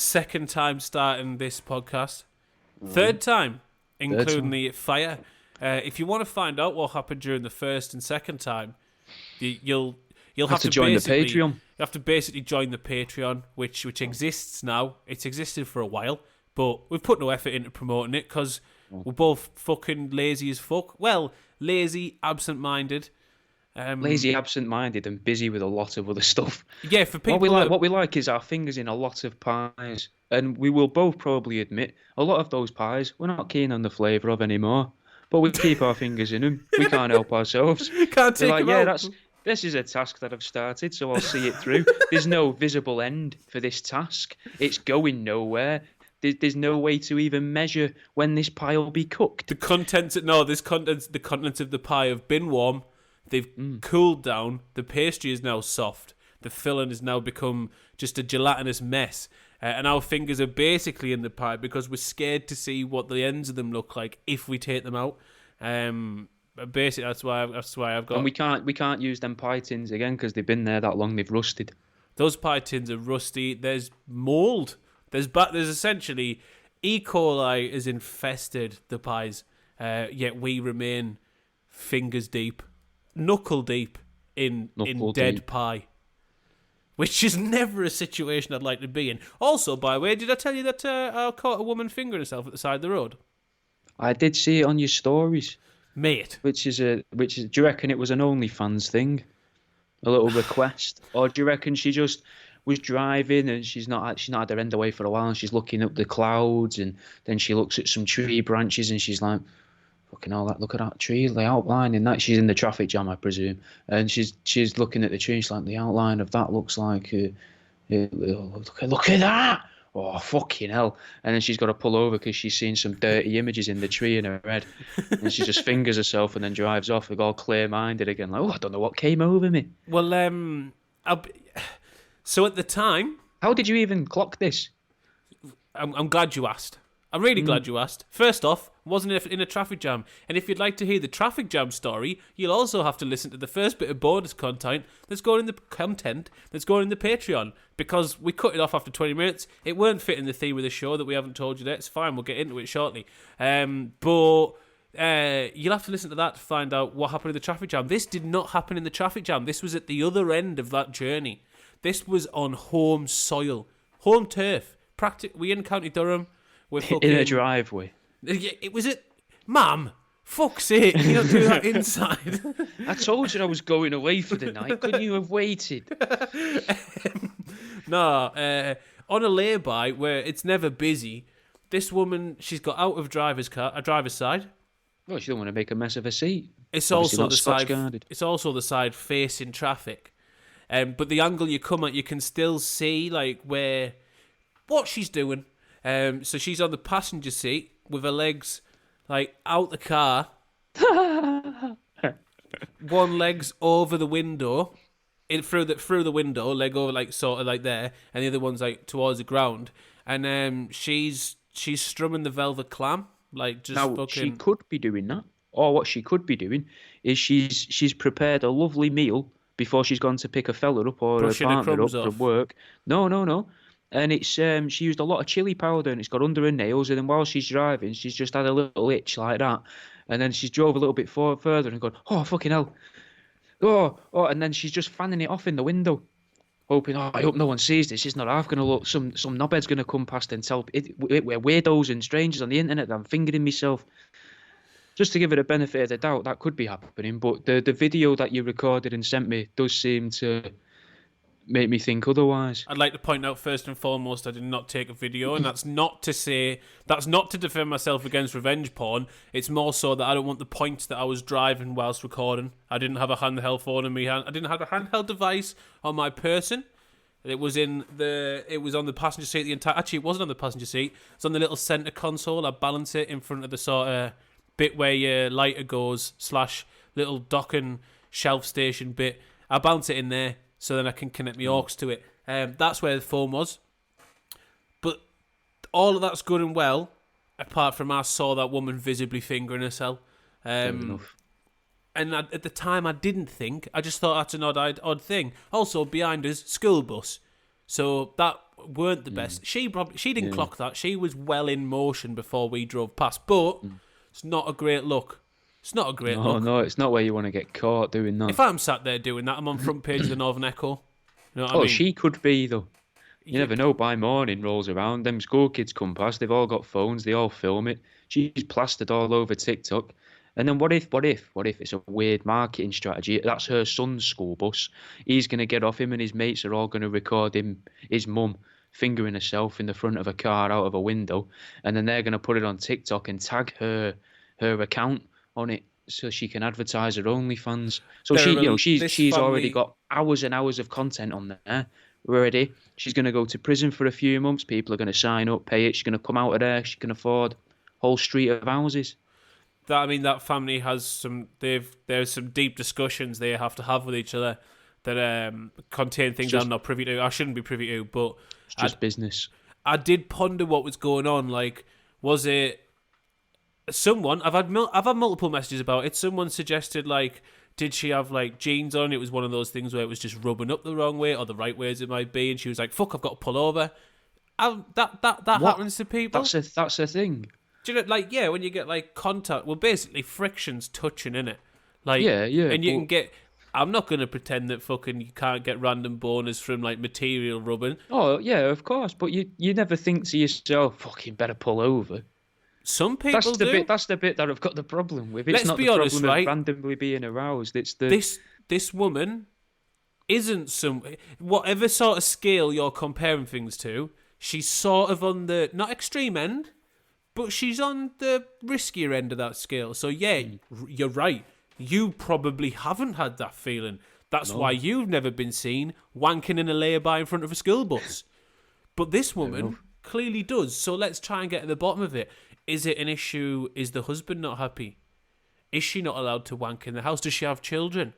second time starting this podcast. Third time, including the fire. If you want to find out what happened during the first and second time, you'll have to join the basically- Patreon. You have to basically join the Patreon, which exists now. It's existed for a while, but we've put no effort into promoting it because we're both fucking lazy as fuck. Well, lazy, absent-minded. Lazy, absent-minded, and busy with a lot of other stuff. Yeah, for people What we like is our fingers in a lot of pies, and we will both probably admit a lot of those pies we're not keen on the flavour of anymore. But we keep our fingers in them. We can't help ourselves. Can't take We're like, them out. this is a task that I've started, so I'll see it through. There's no visible end for this task. It's going nowhere. There's no way to even measure when this pie will be cooked. The contents of the pie have been warm. They've cooled down. The pastry is now soft. The filling has now become just a gelatinous mess. And our fingers are basically in the pie because we're scared to see what the ends of them look like if we take them out. Basically, that's why I've got. And we can't use them pie tins again because they've been there that long. They've rusted. Those pie tins are rusty. There's mold. There's essentially E. coli has infested the pies. Yet we remain fingers deep, knuckle deep in dead pie. Which is never a situation I'd like to be in. Also, by the way, did I tell you that I caught a woman fingering herself at the side of the road? I did see it on your stories, mate. Which is do you reckon it was an OnlyFans thing, a little request, or do you reckon she just was driving and she's not had her end away for a while and she's looking up the clouds and then she looks at some tree branches and she's like, fucking hell, look at that tree, the outline, and that she's in the traffic jam, I presume, and she's looking at the tree, she's like, the outline of that looks like, look at that, oh fucking hell, and then she's got to pull over because she's seen some dirty images in the tree in her head, and she just fingers herself and then drives off, all clear-minded again, like, I don't know what came over me. Well, so at the time, how did you even clock this? I'm glad you asked. I'm really glad you asked. First off, wasn't in a traffic jam. And if you'd like to hear the traffic jam story, you'll also have to listen to the first bit of bonus content that's going in the Patreon. Because we cut it off after 20 minutes. It weren't fitting the theme of the show that we haven't told you that. It's fine, we'll get into it shortly. But you'll have to listen to that to find out what happened in the traffic jam. This did not happen in the traffic jam. This was at the other end of that journey. This was on home soil. Home turf. We in County Durham. In a driveway. It was it, Mum. Fuck's sake, you don't do that inside. I told you I was going away for the night. Couldn't you have waited? On a lay-by where it's never busy, this woman, she's got out of driver's side. Well, she don't want to make a mess of her seat. It's also the side. It's also the side facing traffic. But the angle you come at, you can still see like what she's doing. So she's on the passenger seat with her legs like out the car. One leg's over the window, through the window, leg over like sort of like there, and the other one's like towards the ground. And she's strumming the Velvet Clam, like just now, fucking. She could be doing that, or what she could be doing is she's prepared a lovely meal before she's gone to pick a fella up or brushing a partner up off. from work. No. And it's she used a lot of chili powder and it's got under her nails. And then while she's driving, she's just had a little itch like that. And then she's drove a little bit further and gone, oh, fucking hell. Oh, and then she's just fanning it off in the window, hoping, I hope no one sees this. It's not half going to look, some knobhead's going to come past and tell we're weirdos and strangers on the internet that I'm fingering myself. Just to give it a benefit of the doubt, that could be happening. But the video that you recorded and sent me does seem to make me think otherwise. I'd like to point out first and foremost, I did not take a video, and that's not to defend myself against revenge porn. It's more so that I don't want the points that I was driving whilst recording. I didn't have a handheld phone in my hand. I didn't have a handheld device on my person. It was on the passenger seat actually it wasn't on the passenger seat. It's on the little centre console. I balance it in front of the sort of bit where your lighter goes / little docking shelf station bit. I balance it in there. So then I can connect my aux to it. That's where the phone was. But all of that's good and well, apart from I saw that woman visibly fingering herself. And at the time I didn't think. I just thought that's an odd thing. Also, behind us, school bus. So that weren't the best. She didn't clock that. She was well in motion before we drove past, but it's not a great look. It's not a great look. No, it's not where you want to get caught doing that. If I'm sat there doing that, I'm on front page of the Northern Echo. You know what I mean? She could be, though. You never know. By morning rolls around, them school kids come past. They've all got phones. They all film it. She's plastered all over TikTok. And then what if it's a weird marketing strategy? That's her son's school bus. He's going to get off, him and his mates are all going to record his mum fingering herself in the front of a car out of a window. And then they're going to put it on TikTok and tag her account on it so she can advertise her OnlyFans. So she's already got hours and hours of content on there already. She's going to go to prison for a few months. People are going to sign up, pay it. She's going to come out of there. She can afford a whole street of houses. That family has there's some deep discussions they have to have with each other that contain things I'm not privy to. I shouldn't be privy to, but it's just business. I did ponder what was going on. Like, was it someone? I've had multiple messages about it. Someone suggested, like, did she have like jeans on? It was one of those things where it was just rubbing up the wrong way or the right way as it might be, and she was like, "Fuck, I've got to pull over." That happens to people. That's a thing. Do you know, like, yeah, when you get like contact, well, basically friction's touching, innit? Like, yeah, and you can get. I'm not going to pretend that fucking you can't get random boners from like material rubbing. Oh yeah, of course, but you never think to yourself, "Fucking better pull over." Some people do. That's the bit that I've got the problem with. It's Let's not be the honest, problem right? of randomly being aroused. It's the this woman isn't whatever sort of scale you're comparing things to. She's sort of on the not extreme end, but she's on the riskier end of that scale. So yeah, you're right. You probably haven't had that feeling. That's why you've never been seen wanking in a lay-by in front of a school bus. But this woman clearly does. So let's try and get to the bottom of it. Is it an issue? Is the husband not happy? Is she not allowed to wank in the house? Does she have children?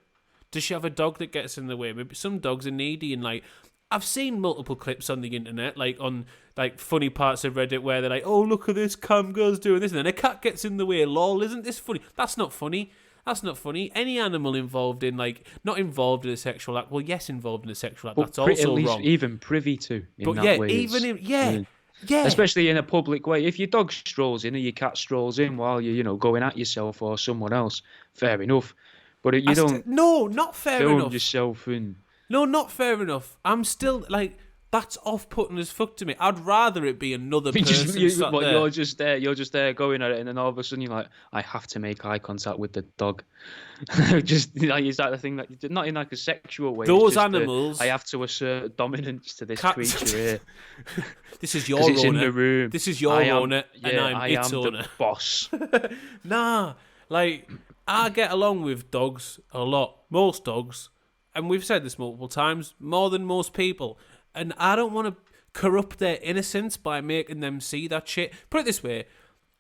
Does she have a dog that gets in the way? Maybe some dogs are needy and like... I've seen multiple clips on the internet, like on like funny parts of Reddit where they're like, "Oh, look at this cam girl's doing this," and then a cat gets in the way. Lol, isn't this funny? That's not funny. That's not funny. Any animal involved in not involved in a sexual act. Well, yes, involved in a sexual act. That's also at least wrong. Even privy to. Yeah. Especially in a public way. If your dog strolls in or your cat strolls in while you're going at yourself or someone else, fair enough. But you don't. No, not fair film enough. yourself and. No, not fair enough. I'm still like that's off-putting as fuck to me. I'd rather it be another person. You're just there going at it, and then all of a sudden you're like, I have to make eye contact with the dog. Just like, is that the thing that not in like a sexual way? Those animals. I have to assert dominance to this creature here. This is your owner. In the room. This is your owner, and I'm its owner. The boss. Nah, like I get along with dogs a lot. Most dogs. And we've said this multiple times, more than most people. And I don't want to corrupt their innocence by making them see that shit. Put it this way,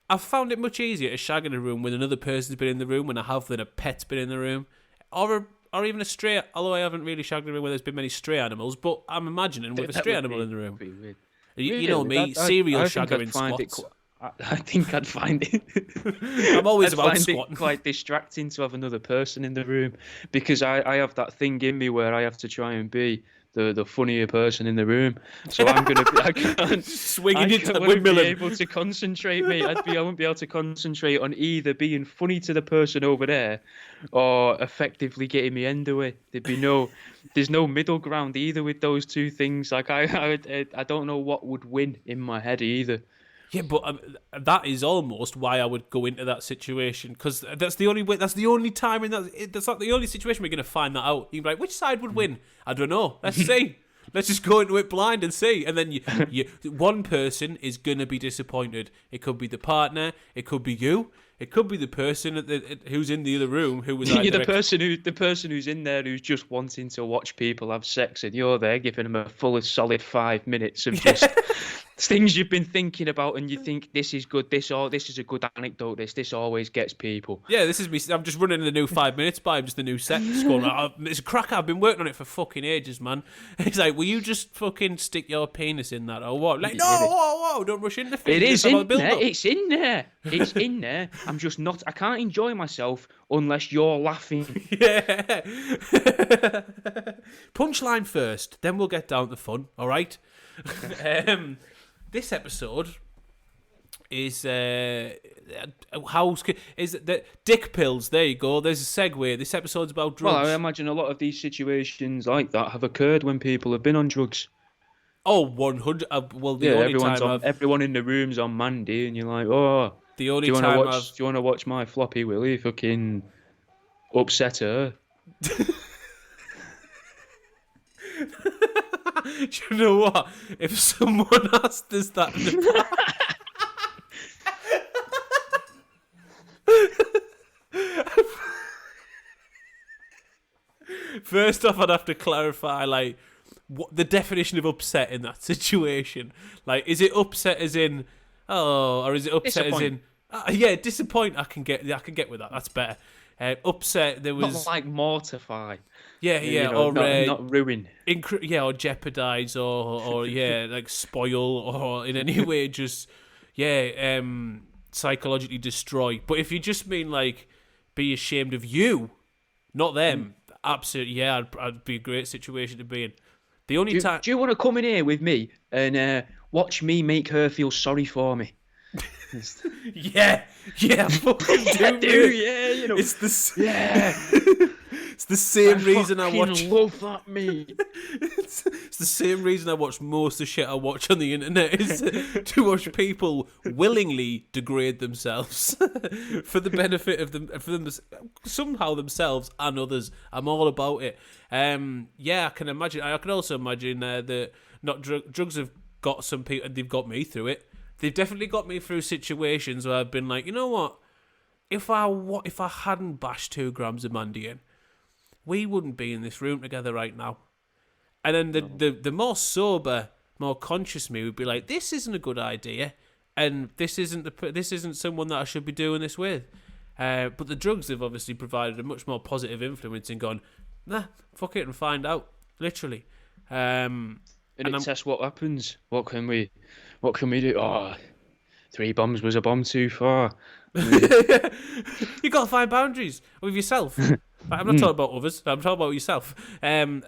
I've found it much easier to shag in a room when another person's been in the room when I have than a pet's been in the room. Or even a stray, although I haven't really shagged in a room where there's been many stray animals, but I'm imagining with a stray animal in the room. You know me, serial shagger in squats. I think I'd find it. I'm always about squatting. It quite distracting to have another person in the room because I have that thing in me where I have to try and be the funnier person in the room. So I'm gonna be. I can't swinging it to the windmill. Be able to concentrate, mate. I won't be able to concentrate on either being funny to the person over there or effectively getting me end away. There's no middle ground either with those two things. Like I don't know what would win in my head either. Yeah, but that is almost why I would go into that situation because that's the only way. That's the only time in that. That's not the only situation we're going to find that out. You're like, which side would win? I don't know. Let's see. Let's just go into it blind and see. And then one person is going to be disappointed. It could be the partner. It could be you. It could be the person who's in the other room who was. You're the person who's in there who's just wanting to watch people have sex, and you're there giving them a full solid 5 minutes of just things you've been thinking about, and you think this is good. This is a good anecdote. This always gets people. Yeah, this is me. I'm just running the new 5 minutes by him, just the new set. Just going, it's a crack. I've been working on it for fucking ages, man. He's like, will you just fucking stick your penis in that or what? Like, no, whoa, don't rush into things. It is in there. It's in there. It's in there. I'm just not. I can't enjoy myself unless you're laughing. Yeah. Punchline first, then we'll get down to fun. All right. This episode is the dick pills. There you go. There's a segue. This episode's about drugs. Well, I imagine a lot of these situations like that have occurred when people have been on drugs. Oh, 100. Well, everyone in the room's on Mandy, and you're like, oh, the only do you time want to watch my floppy willy fucking upset her? Do you know what? If someone asked us that in the First off, I'd have to clarify, like, what the definition of upset in that situation. Like, is it upset as in, oh, or is it upset as in, yeah, disappoint? I can get with that. That's better. Upset. There was not like mortify. Yeah, or not ruin. Or jeopardize, or yeah, like spoil, or in any way just psychologically destroy. But if you just mean like be ashamed of you, not them, absolutely, yeah, I'd be a great situation to be in. The only time. Do you want to come in here with me and watch me make her feel sorry for me? Yeah, I fucking do. Yeah, you know. It's the same reason I watch. Love that me. It's the same reason I watch most of the shit I watch on the internet is to watch people willingly degrade themselves for the benefit of them, somehow themselves and others. I'm all about it. Yeah, I can imagine. I can also imagine that drugs have got some people, and they've got me through it. They've definitely got me through situations where I've been like, you know what? If I hadn't bashed 2 grams of Mandy in, we wouldn't be in this room together right now. And then the more sober, more conscious me would be like, this isn't a good idea, and this isn't someone that I should be doing this with. But the drugs have obviously provided a much more positive influence in going, nah, fuck it and find out, literally. And tests what happens. What can we do? Oh, 3 bombs was a bomb too far. You got to find boundaries with yourself. I'm not talking about others. I'm talking about yourself. And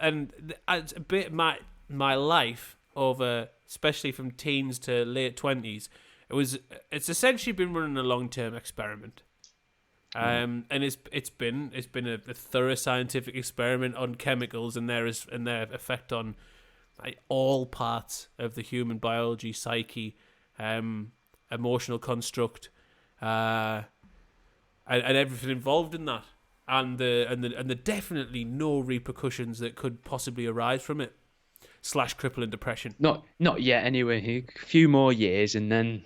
it's a bit my life over, especially from teens to late 20s. It's essentially been running a long-term experiment. And it's been a thorough scientific experiment on chemicals and their effect on all parts of the human biology, psyche, emotional construct, and everything involved in that, and the definitely no repercussions that could possibly arise from it, / crippling depression. Not yet. Anyway, a few more years, and then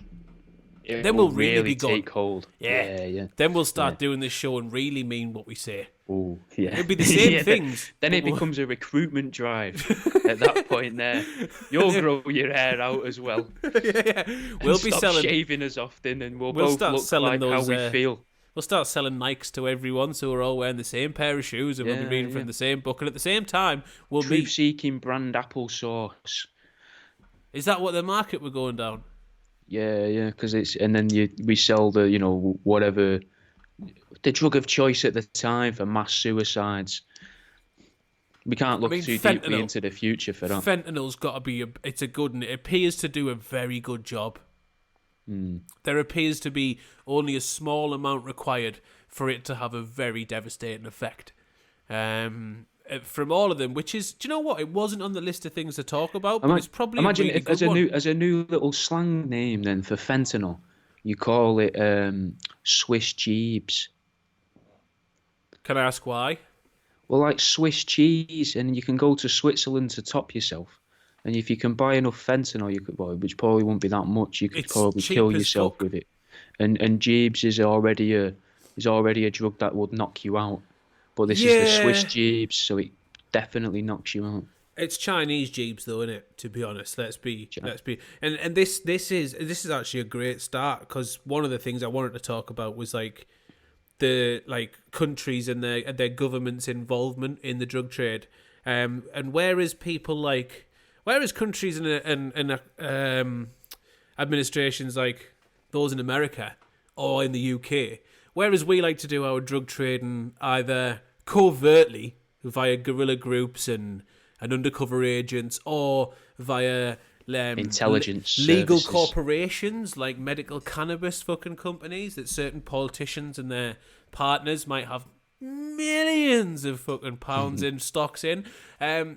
we'll really be take hold. Yeah. Then we'll start doing this show and really mean what we say. Oh, yeah. It'll be the same things. Then it becomes a recruitment drive at that point there. You'll grow your hair out as well. Yeah. We'll be selling shaving as often, and we'll both start look selling like those, how we feel. We'll start selling Nikes to everyone, so we're all wearing the same pair of shoes, and we'll be reading from the same book, and at the same time, we'll be truth-seeking brand applesauce. Is that what the market we're going down? Yeah, because we sell the, whatever, the drug of choice at the time for mass suicides. We can't look too deeply into the future for that. Fentanyl's got to be it's a good, and it appears to do a very good job. There appears to be only a small amount required for it to have a very devastating effect. From all of them, which is, do you know what? It wasn't on the list of things to talk about, but it's probably imagine a really good one. As a new little slang name then for fentanyl, you call it Swiss Jeebs. Can I ask why? Well, like Swiss cheese, and you can go to Switzerland to top yourself. And if you can buy enough fentanyl, which probably won't be that much, you could probably kill yourself with it. And Jeebs is already a drug that would knock you out. But this is the Swiss Jeebs, so it definitely knocks you out. It's Chinese jeeps, though, isn't it? To be honest, let's be, and this is actually a great start, because one of the things I wanted to talk about was like the countries and their government's involvement in the drug trade, and whereas countries and administrations like those in America or in the UK, whereas we like to do our drug trading either covertly via guerrilla groups and undercover agents, or via intelligence legal services. corporations like medical cannabis fucking companies that certain politicians and their partners might have millions of fucking pounds in stocks in.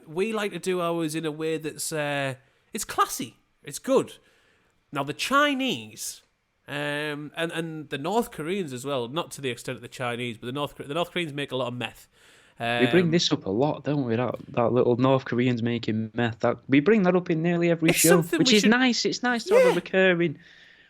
We like to do ours in a way that's it's classy, it's good. Now the Chinese and the North Koreans as well, not to the extent of the Chinese, but the North Koreans make a lot of meth. We bring this up a lot, don't we? That little North Koreans making meth. We bring that up in nearly every show, which is nice. It's nice to have a recurring.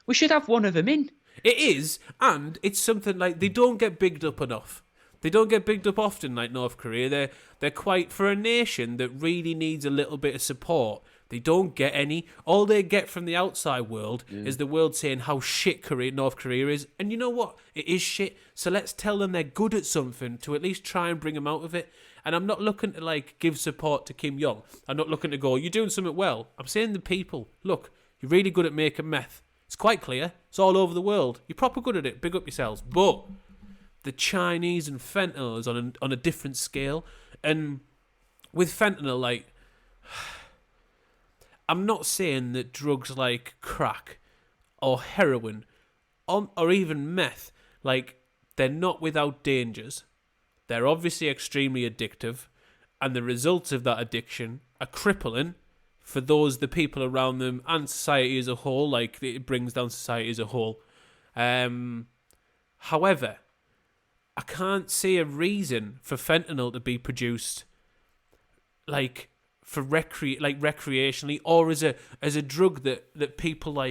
We should have one of them in. It is, and it's something like they don't get bigged up enough. They don't get bigged up often, like North Korea. They're quite, for a nation that really needs a little bit of support, they don't get any. All they get from the outside world is the world saying how shit North Korea is. And you know what? It is shit. So let's tell them they're good at something to at least try and bring them out of it. And I'm not looking to give support to Kim Jong. I'm not looking to go, you're doing something well. I'm saying the people, look, you're really good at making meth. It's quite clear. It's all over the world. You're proper good at it. Big up yourselves. But the Chinese and fentanyl is on a different scale. And with fentanyl, I'm not saying that drugs like crack or heroin or even meth, they're not without dangers. They're obviously extremely addictive, and the results of that addiction are crippling for the people around them and society as a whole. It brings down society as a whole. However, I can't see a reason for fentanyl to be produced for recreationally, or as a drug that people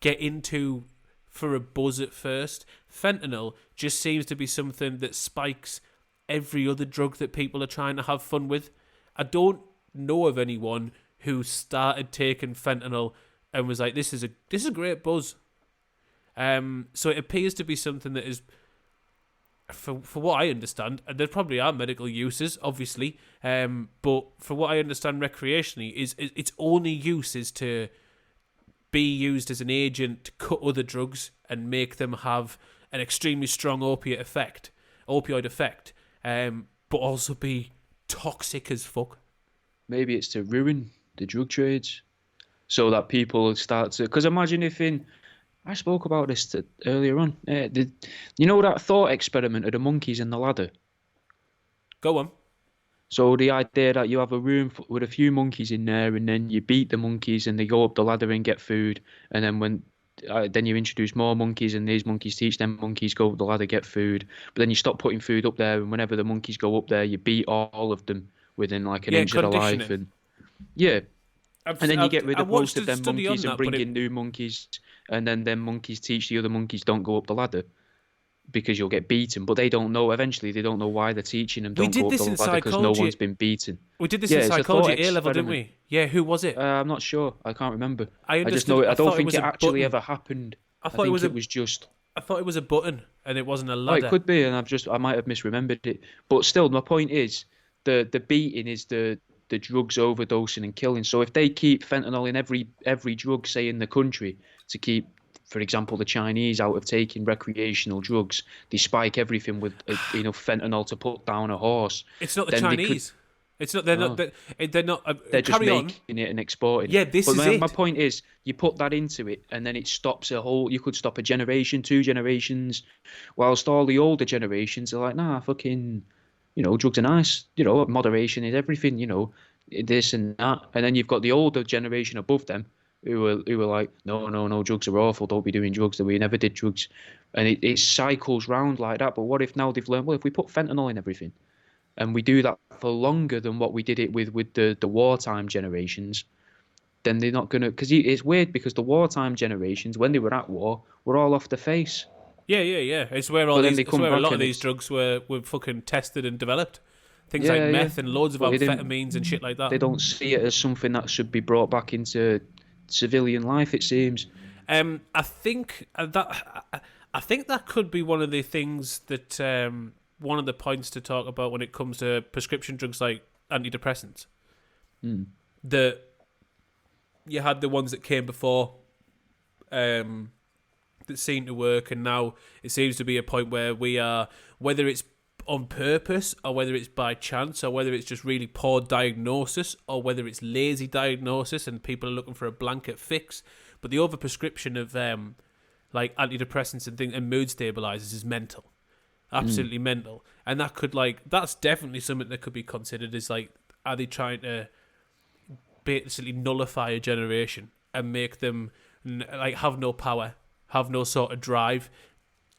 get into for a buzz at first. Fentanyl just seems to be something that spikes every other drug that people are trying to have fun with. I don't know of anyone who started taking fentanyl and was like, this is a great buzz. So it appears to be something that is, for what I understand, and there probably are medical uses, obviously, but for what I understand recreationally, is its only use is to be used as an agent to cut other drugs and make them have an extremely strong opioid effect, but also be toxic as fuck. Maybe it's to ruin the drug trades so that people start to... Because imagine if I spoke about this earlier on. You know that thought experiment of the monkeys and the ladder? Go on. So the idea that you have a room with a few monkeys in there, and then you beat the monkeys and they go up the ladder and get food, and then then you introduce more monkeys, and these monkeys teach them monkeys go up the ladder, get food, but then you stop putting food up there, and whenever the monkeys go up there, you beat all of them within an inch of their life. And then you get rid of most of them monkeys and bring in new monkeys, and then them monkeys teach the other monkeys don't go up the ladder because you'll get beaten. But they don't know. Eventually, they don't know why they're teaching them don't go up the ladder because no one's been beaten. We did this in psychology A level, didn't we? Yeah, who was it? I'm not sure. I can't remember. I just know it. I don't think it actually ever happened. I thought it was just. I thought it was a button and it wasn't a ladder. Oh, it could be, and I might have misremembered it. But still, my point is the beating is the drugs overdosing and killing. So if they keep fentanyl in every drug, say in the country, to keep, for example, the Chinese out of taking recreational drugs, they spike everything with fentanyl to put down a horse. It's not the Chinese. It's not. They're not. They're not. They're just making it and exporting. Yeah, this is it. My point is, you put that into it, and then it stops a whole. You could stop a generation, 2 generations, whilst all the older generations are like, nah, fucking. Drugs are nice. Moderation is everything. This and that. And then you've got the older generation above them who were like, no, drugs are awful. Don't be doing drugs. That we never did drugs. And it cycles round like that. But what if now they've learned? Well, if we put fentanyl in everything, and we do that for longer than what we did it with the wartime generations, then they're not gonna. Because it's weird because the wartime generations, when they were at war, were all off the face. Yeah. It's where a lot of these drugs were fucking tested and developed. Things Yeah, like yeah. meth and loads of But amphetamines and shit like that. they don't see it as something that should be brought back into civilian life. It seems. I think I think that could be one of the things that one of the points to talk about when it comes to prescription drugs like antidepressants. That you had the ones that came before that seemed to work, and now it seems to be a point where we are, whether it's on purpose or whether it's by chance or whether it's just really poor diagnosis or whether it's lazy diagnosis and people are looking for a blanket fix, but the overprescription of like antidepressants and things and mood stabilizers is mental, absolutely mental. And that could that's definitely something that could be considered as like, are they trying to basically nullify a generation and make them like have no power, have no sort of drive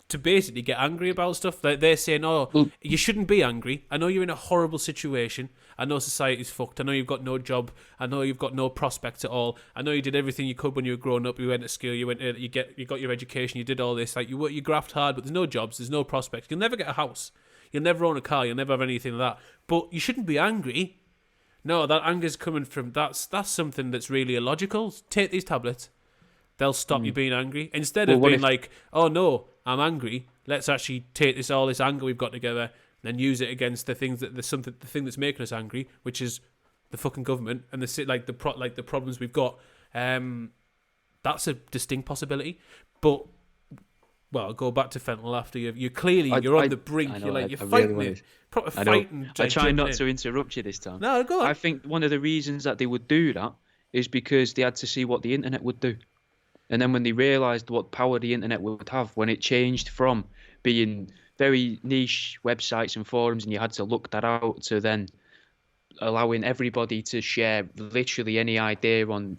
to basically get angry about stuff? Like they're saying, you shouldn't be angry. I know you're in a horrible situation. I know society's fucked. I know you've got no job. I know you've got no prospects at all. I know you did everything you could when you were growing up. You went to school. You got your education. You did all this. Like you graft hard, but there's no jobs. There's no prospects. You'll never get a house. You'll never own a car. You'll never have anything like that. But you shouldn't be angry. No, that anger's coming from that's something that's really illogical. Take these tablets. They'll stop you being angry. Instead of being like, oh no, I'm angry. Let's actually take all this anger we've got together, and then use it against the thing that's making us angry, which is the fucking government and the problems we've got. That's a distinct possibility. But I'll go back to fentanyl after you're on the brink. You're fighting it. Proper fighting. I try not to interrupt you this time. No, go on. I think one of the reasons that they would do that is because they had to see what the internet would do. And then when they realised what power the internet would have, when it changed from being very niche websites and forums and you had to look that out to then allowing everybody to share literally any idea on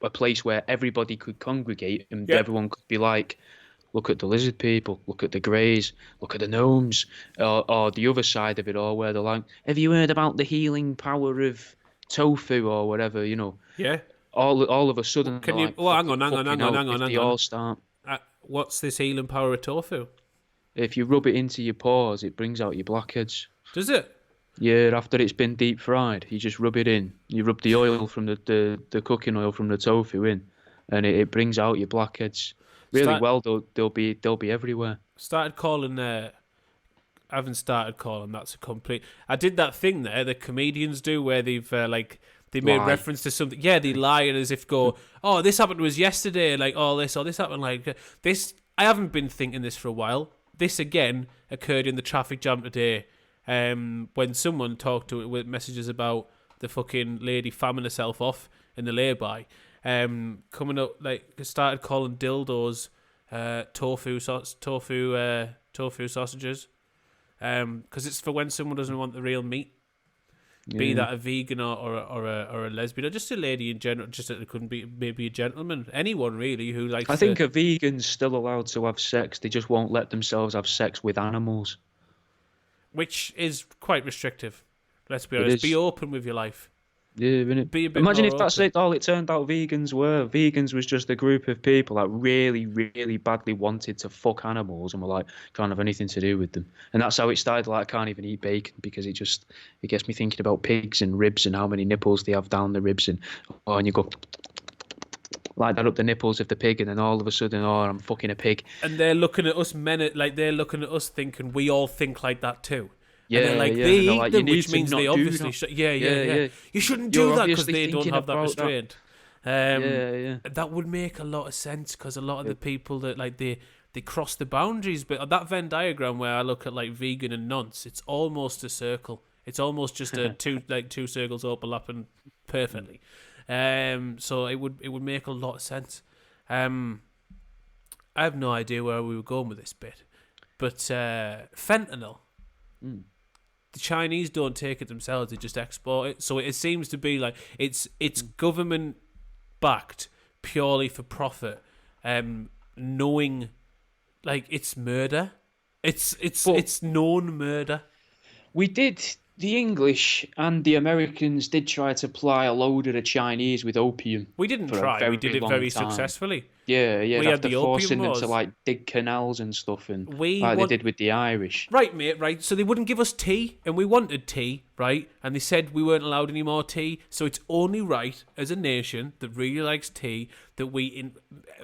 a place where everybody could congregate and everyone could be like, look at the lizard people, look at the greys, look at the gnomes, or the other side of it all where they're like, have you heard about the healing power of tofu or whatever, Yeah. All of a sudden, Can you? Well, hang on. They all start. What's this healing power of tofu? If you rub it into your pores, it brings out your blackheads. Does it? Yeah, after it's been deep fried, you just rub it in. You rub the oil from the cooking oil from the tofu in, and it brings out your blackheads. Really well, they'll be everywhere. Started calling. I haven't started calling. That's a complete. I did that thing there that comedians do where they've they made reference to something. Yeah, they lie and as if go, oh, this happened to us yesterday, like all this, or this happened like this. I haven't been thinking this for a while. This again occurred in the traffic jam today, when someone talked to it with messages about the fucking lady famming herself off in the lay-by, coming up started calling dildos tofu sausages, because it's for when someone doesn't want the real meat. Be that a vegan or a lesbian or just a lady in general, just that it couldn't be maybe a gentleman, anyone really who likes. I think a vegan's still allowed to have sex. They just won't let themselves have sex with animals, which is quite restrictive. Let's be honest. Be open with your life. Yeah, imagine if that's all it turned out vegans were. Vegans was just a group of people that really, really badly wanted to fuck animals and were like, can't have anything to do with them. And that's how it started. Like, I can't even eat bacon because it gets me thinking about pigs and ribs and how many nipples they have down the ribs. And you go like that up the nipples of the pig, and then all of a sudden, I'm fucking a pig. And they're looking at us they're looking at us thinking we all think like that too. Yeah, and they eat them, which means they obviously yeah. You shouldn't do that because they don't have that restraint. That would make a lot of sense because a lot of the people that they cross the boundaries. But that Venn diagram where I look at like vegan and nonce, it's almost a circle. It's almost just two circles overlapping perfectly. So it would make a lot of sense. I have no idea where we were going with this bit, but fentanyl. The Chinese don't take it themselves; they just export it. So it seems to be like it's government backed purely for profit. Knowing, like it's murder. It's known murder. We did The English and the Americans did try to ply a load of the Chinese with opium We didn't for a try. We very did it long very time. successfully. Yeah, We had after the opium forcing them to laws. like dig canals and stuff, and We like want- they did with the Irish. Right, mate, right. So they wouldn't give us tea, and we wanted tea, right? And they said we weren't allowed any more tea. So it's only right, as a nation that really likes tea, that we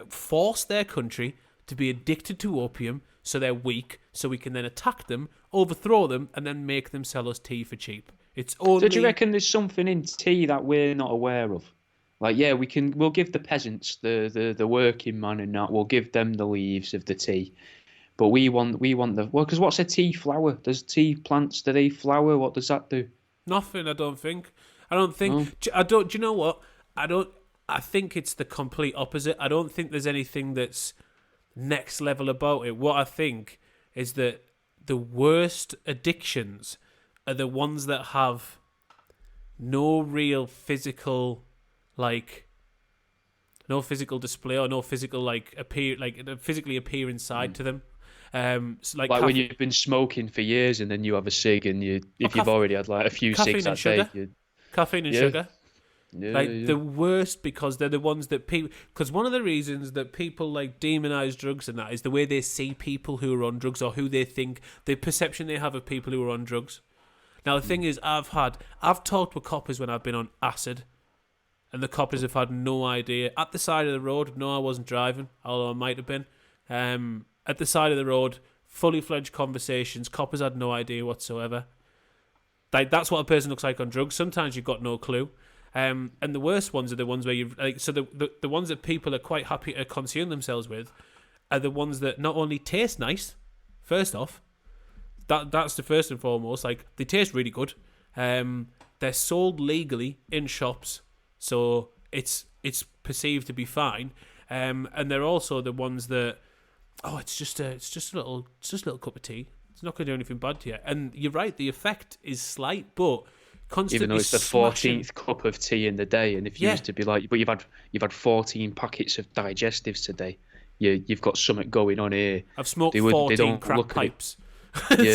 force their country to be addicted to opium so they're weak, so we can then attack them, overthrow them, and then make them sell us tea for cheap. It's only... So do you reckon there's something in tea that we're not aware of? Like, yeah, we'll give the peasants, the working man and that, we'll give them the leaves of the tea. But we want because what's a tea flower? Does tea plants, do they flower? What does that do? Nothing, I don't think. Do you know what? I think it's the complete opposite. I don't think there's anything that's next level about it. What I think is that the worst addictions are the ones that have no real physical, like, no physical display or no physical, like, physically appearing side to them. So Like when you've been smoking for years and then you have a cig and if you've already had like a few cigs that day. Caffeine and Yeah. sugar. Yeah, The worst, because they're the ones that people... Because one of the reasons that people, like, demonise drugs and that is the way they see people who are on drugs, or who they think... The perception they have of people who are on drugs. Now, the thing is, I've talked with coppers when I've been on acid, and the coppers have had no idea. At the side of the road, no, I wasn't driving, although I might have been. At the side of the road, fully fledged conversations, coppers had no idea whatsoever. Like, that's what a person looks like on drugs. Sometimes you've got no clue. And the worst ones are the ones where you've... Like, so the ones that people are quite happy to consume themselves with are the ones that not only taste nice, first off, that's the first and foremost. Like, they taste really good. They're sold legally in shops, so it's perceived to be fine. And they're also the ones that, it's just a little cup of tea. It's not going to do anything bad to you. And you're right, the effect is slight, but constantly, even though it's the 14th cup of tea in the day, and if you used to be like, but you've had 14 packets of digestives today, you've got something going on here. I've smoked 14 crack pipes.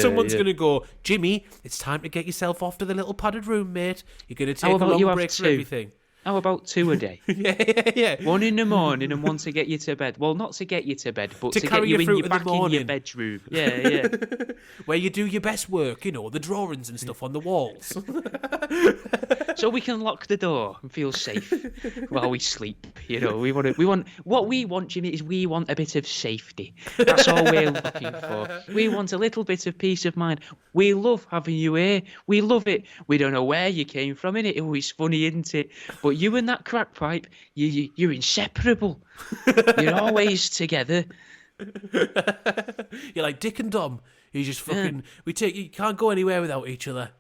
Someone's going to go, Jimmy, it's time to get yourself off to the little padded room, mate. You're going to take a long break for everything. How about 2 a day? Yeah. One in the morning and one to get you to bed. Well, not to get you to bed, but to carry get you you back in your bedroom. Yeah. Where you do your best work, the drawings and stuff on the walls. So we can lock the door and feel safe while we sleep. What we want, Jimmy, is we want a bit of safety. That's all we're looking for. We want a little bit of peace of mind. We love having you here. We love it. We don't know where you came from, innit? Oh, it's funny, isn't it? But you and that crack pipe, you're inseparable. You're always together. You're like Dick and Dom. You just fucking... You can't go anywhere without each other.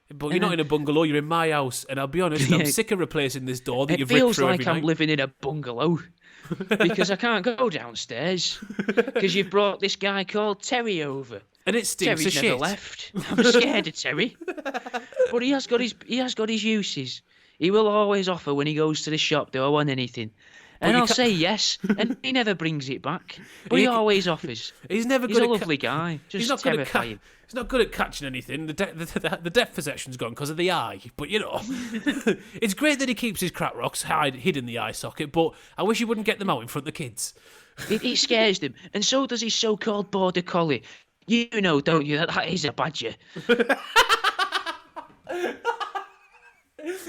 But you're not in a bungalow, you're in my house. And I'll be honest, I'm sick of replacing this door that you've ripped through every night. It feels like I'm living in a bungalow. Because I can't go downstairs. Because you've brought this guy called Terry over. And it stinks Terry's of never shit. left. I'm scared of Terry. But he has got his uses. He will always offer when he goes to the shop, do I want anything? And I'll say yes, and he never brings it back. But he always offers. He's a lovely guy. Just he's not terrifying. He's not good at catching anything. The depth perception's gone because of the eye. But, it's great that he keeps hid crack rocks hid in the eye socket, but I wish he wouldn't get them out in front of the kids. It scares them. And so does his so-called border collie. You know, don't you, that is a badger.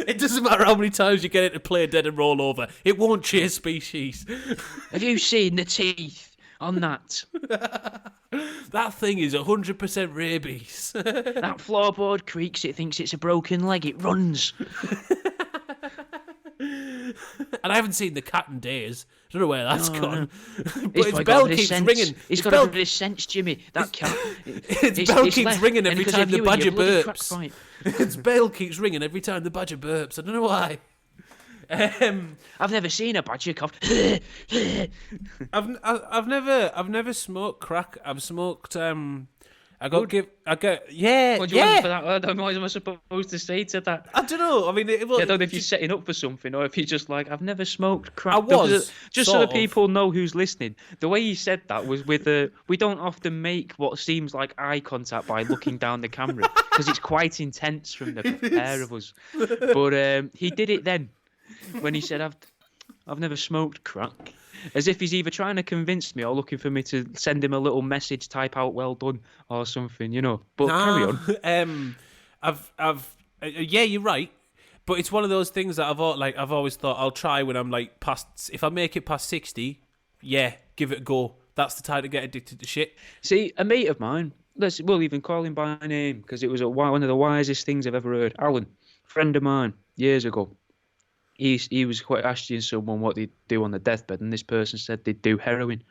It doesn't matter how many times you get it to play dead and roll over. It won't chase species. Have you seen the teeth on that? That thing is 100% rabies. That floorboard creaks, it thinks it's a broken leg, it runs. And I haven't seen the cat in days. I don't know where that's gone. But Its bell keeps ringing. It's got a bit of sense, Jimmy. That cat. Its bell keeps ringing every time the badger burps. Its Its bell keeps ringing every time the badger burps. I don't know why. I've never seen a badger cough. I've never smoked crack. I've smoked Yeah, What do you want yeah. for that? What am I supposed to say to that? I don't know. I mean, I don't know if you're setting up for something or if you're just like, I've never smoked crack. I was, Just so sort that of. people know who's listening. The way he said that was with we don't often make what seems like eye contact by looking down the camera because it's quite intense from the pair of us. But he did it then when he said, I've never smoked crack. As if he's either trying to convince me or looking for me to send him a little message, type out "well done" or something, you know. But carry on. Yeah, you're right. But it's one of those things that I've always thought I'll try when I'm like past. If I make it past 60, yeah, give it a go. That's the time to get addicted to shit. See, a mate of mine, we'll even call him by name because it was one of the wisest things I've ever heard. Alan, friend of mine, years ago. He was quite asking someone what they'd do on the deathbed, and this person said they'd do heroin.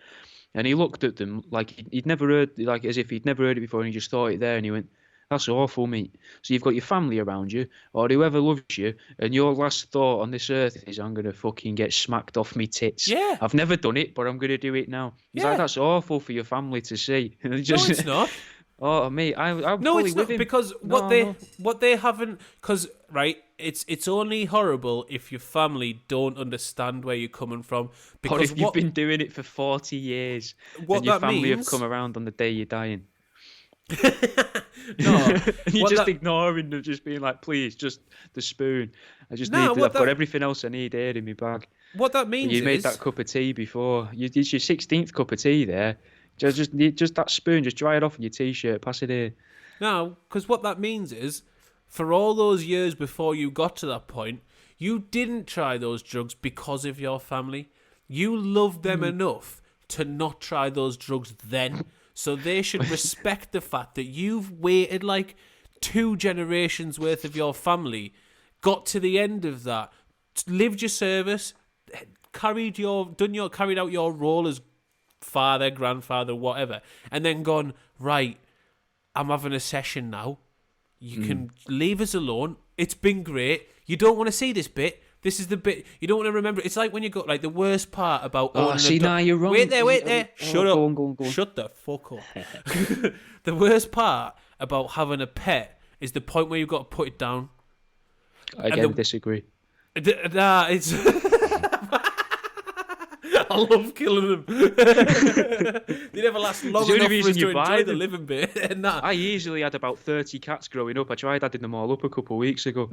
And he looked at them like he'd never heard, like as if he'd never heard it before, and he just thought it there, and he went, "That's awful, mate." So you've got your family around you, or whoever loves you, and your last thought on this earth is, "I'm gonna fucking get smacked off me tits." Yeah. I've never done it, but I'm gonna do it now. He's like, "That's awful for your family to see." No, it's not. Oh, mate, I'm No, fully it's with not him. because what they haven't, because right, it's only horrible if your family don't understand where you're coming from. Or Because if you've been doing it for 40 years what and your that family have means- come around on the day you're dying. no, And you're what just that- ignoring them, just being like, please, just the spoon. I've what got everything else I need here in my bag. what that means You made is that cup of tea before. It's your 16th cup of tea there. Just that spoon, just dry it off in your t-shirt, pass it here. no, because what that means is, for all those years before you got to that point, you didn't try those drugs because of your family. You loved them enough to not try those drugs then. So they should respect the fact that you've waited like 2 generations worth of your family, got to the end of that, lived your service, carried out your role as father, grandfather, whatever, and then gone, right, I'm having a session now. You can leave us alone. It's been great. You don't want to see this bit. This is the bit you don't want to remember. It's like when you got like the worst part about owning a dog. now you're wrong. Wait there. Shut up. Go on. Shut the fuck up. The worst part about having a pet is the point where you've got to put it down. Again, disagree. Nah, it's. I love killing them. They never last long It's the only enough for reason us to you buy enjoy the them. living bit. Nah. I easily had about 30 cats growing up. I tried adding them all up a couple of weeks ago.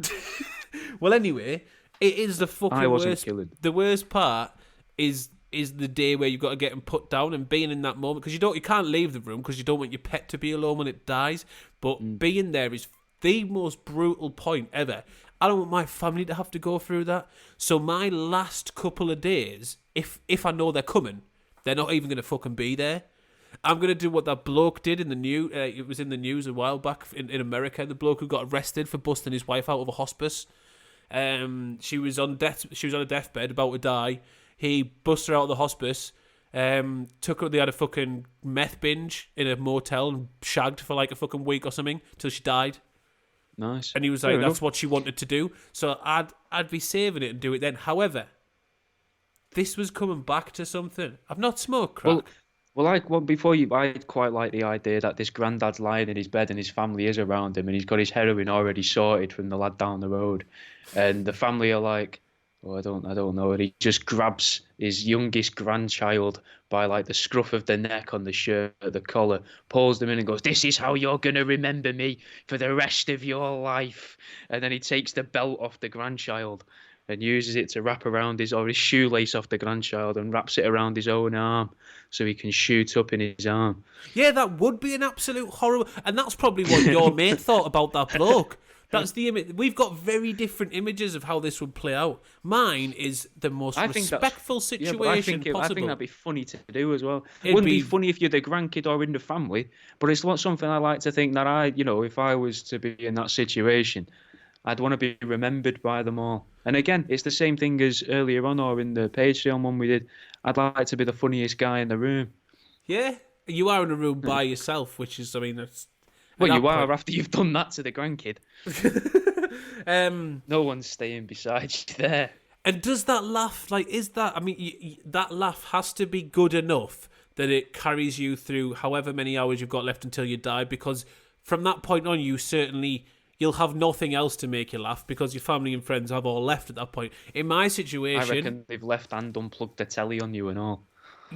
Well, anyway, it is the fucking I wasn't worst. killing. The worst part is the day where you've got to get them put down and being in that moment because you can't leave the room because you don't want your pet to be alone when it dies. But being there is the most brutal point ever. I don't want my family to have to go through that. So my last couple of days, if I know they're coming, they're not even going to fucking be there. I'm going to do what that bloke did in the news. It was in the news a while back in America. The bloke who got arrested for busting his wife out of a hospice. She was on a deathbed, about to die. He busted her out of the hospice. Took her. They had a fucking meth binge in a motel and shagged for like a fucking week or something till she died. Nice. And he was like, "That's what she wanted to do." So I'd be saving it and do it then. However, this was coming back to something. I've not smoked crack. Before you, I quite like the idea that this granddad's lying in his bed and his family is around him and he's got his heroin already sorted from the lad down the road, and the family are like, "Oh, I don't know," and he just grabs his youngest grandchild by like the scruff of the neck on the shirt, the collar, pulls them in and goes, "This is how you're gonna remember me for the rest of your life," and then he takes the belt off the grandchild and uses it to wrap around his shoelace off the grandchild and wraps it around his own arm so he can shoot up in his arm. Yeah, that would be an absolute horrible... And that's probably what your mate thought about that bloke. That's the image. We've got very different images of how this would play out. Mine is the most respectful situation possible. I think that'd be funny to do as well. It wouldn't be funny if you're the grandkid or in the family, but it's not something I like to think that if I was to be in that situation, I'd want to be remembered by them all. And again, it's the same thing as earlier on or in the Patreon one we did. I'd like to be the funniest guy in the room. Yeah, you are in a room by yourself, which is, that's... Well, you are after you've done that to the grandkid. No one's staying beside you there. And does that laugh, that laugh has to be good enough that it carries you through however many hours you've got left until you die, because from that point on, you'll have nothing else to make you laugh because your family and friends have all left at that point. In my situation, I reckon they've left and unplugged the telly on you and all.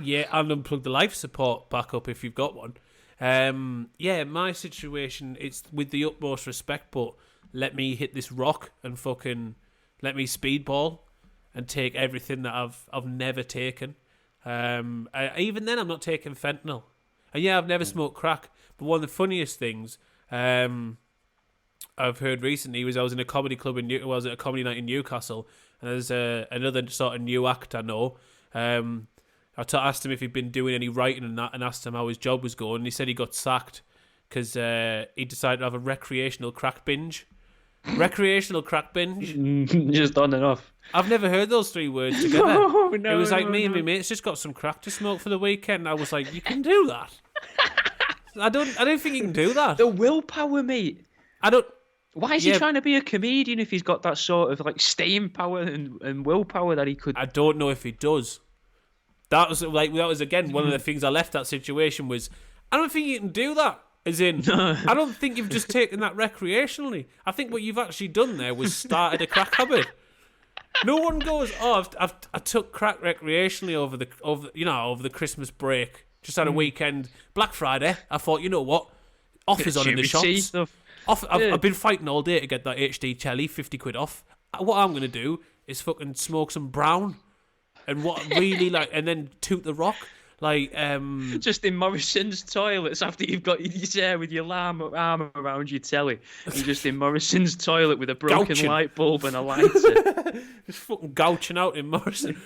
yeah, and unplug the life support back up if you've got one. Yeah, my situation, it's with the utmost respect, but let me hit this rock and fucking let me speedball and take everything that I've never taken. Even then, I'm not taking fentanyl. And yeah, I've never smoked crack. But one of the funniest things I've heard recently was I was in a comedy club I was at a comedy night in Newcastle, and there's another sort of new act I know. Asked him if he'd been doing any writing and that, and asked him how his job was going. And he said he got sacked because he decided to have a recreational crack binge. Recreational crack binge. Just on and off. I've never heard those three words together. No, it was like me and my mates just got some crack to smoke for the weekend. I was like, you can do that. I don't think you can do that. The willpower, mate. I don't. Why is he trying to be a comedian if he's got that sort of like staying power and willpower that he could? I don't know if he does. That was again one of the things I left that situation was. I don't think you can do that. As in, I don't think you've just taken that recreationally. I think what you've actually done there was started a crack habit. No one goes, oh, I took crack recreationally over the Christmas break. Just had a weekend, Black Friday. I thought, you know what, off is on in the shops. Stuff. I've been fighting all day to get that HD telly, 50 quid off. What I'm gonna do is fucking smoke some brown, and and then toot the rock. Like, just in Morrison's toilets after you've got your chair with your arm around your telly. You're just in Morrison's toilet with a broken light bulb and a lighter. Just fucking gouching out in Morrison.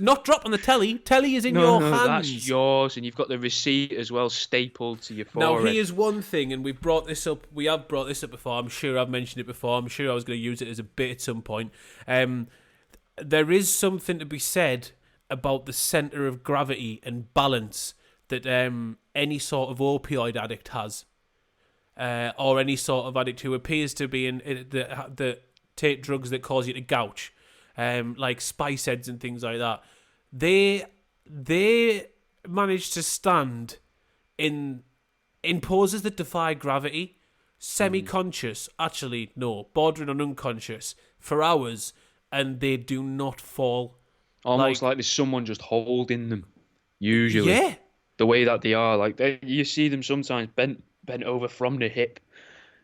Not dropping the telly. Telly is in your hands. That's yours, and you've got the receipt as well stapled to your forehead. Now, here's one thing, and we have brought this up before. I'm sure I've mentioned it before. I'm sure I was going to use it as a bit at some point. There is something to be said about the centre of gravity and balance that any sort of opioid addict has, or any sort of addict who appears to be that take drugs that cause you to gouge, like spice heads and things like that. They manage to stand in poses that defy gravity, semi-conscious, actually no, bordering on unconscious, for hours, and they do not fall. Almost like there's someone just holding them, usually. Yeah. The way that they are. Like, you see them sometimes bent over from the hip.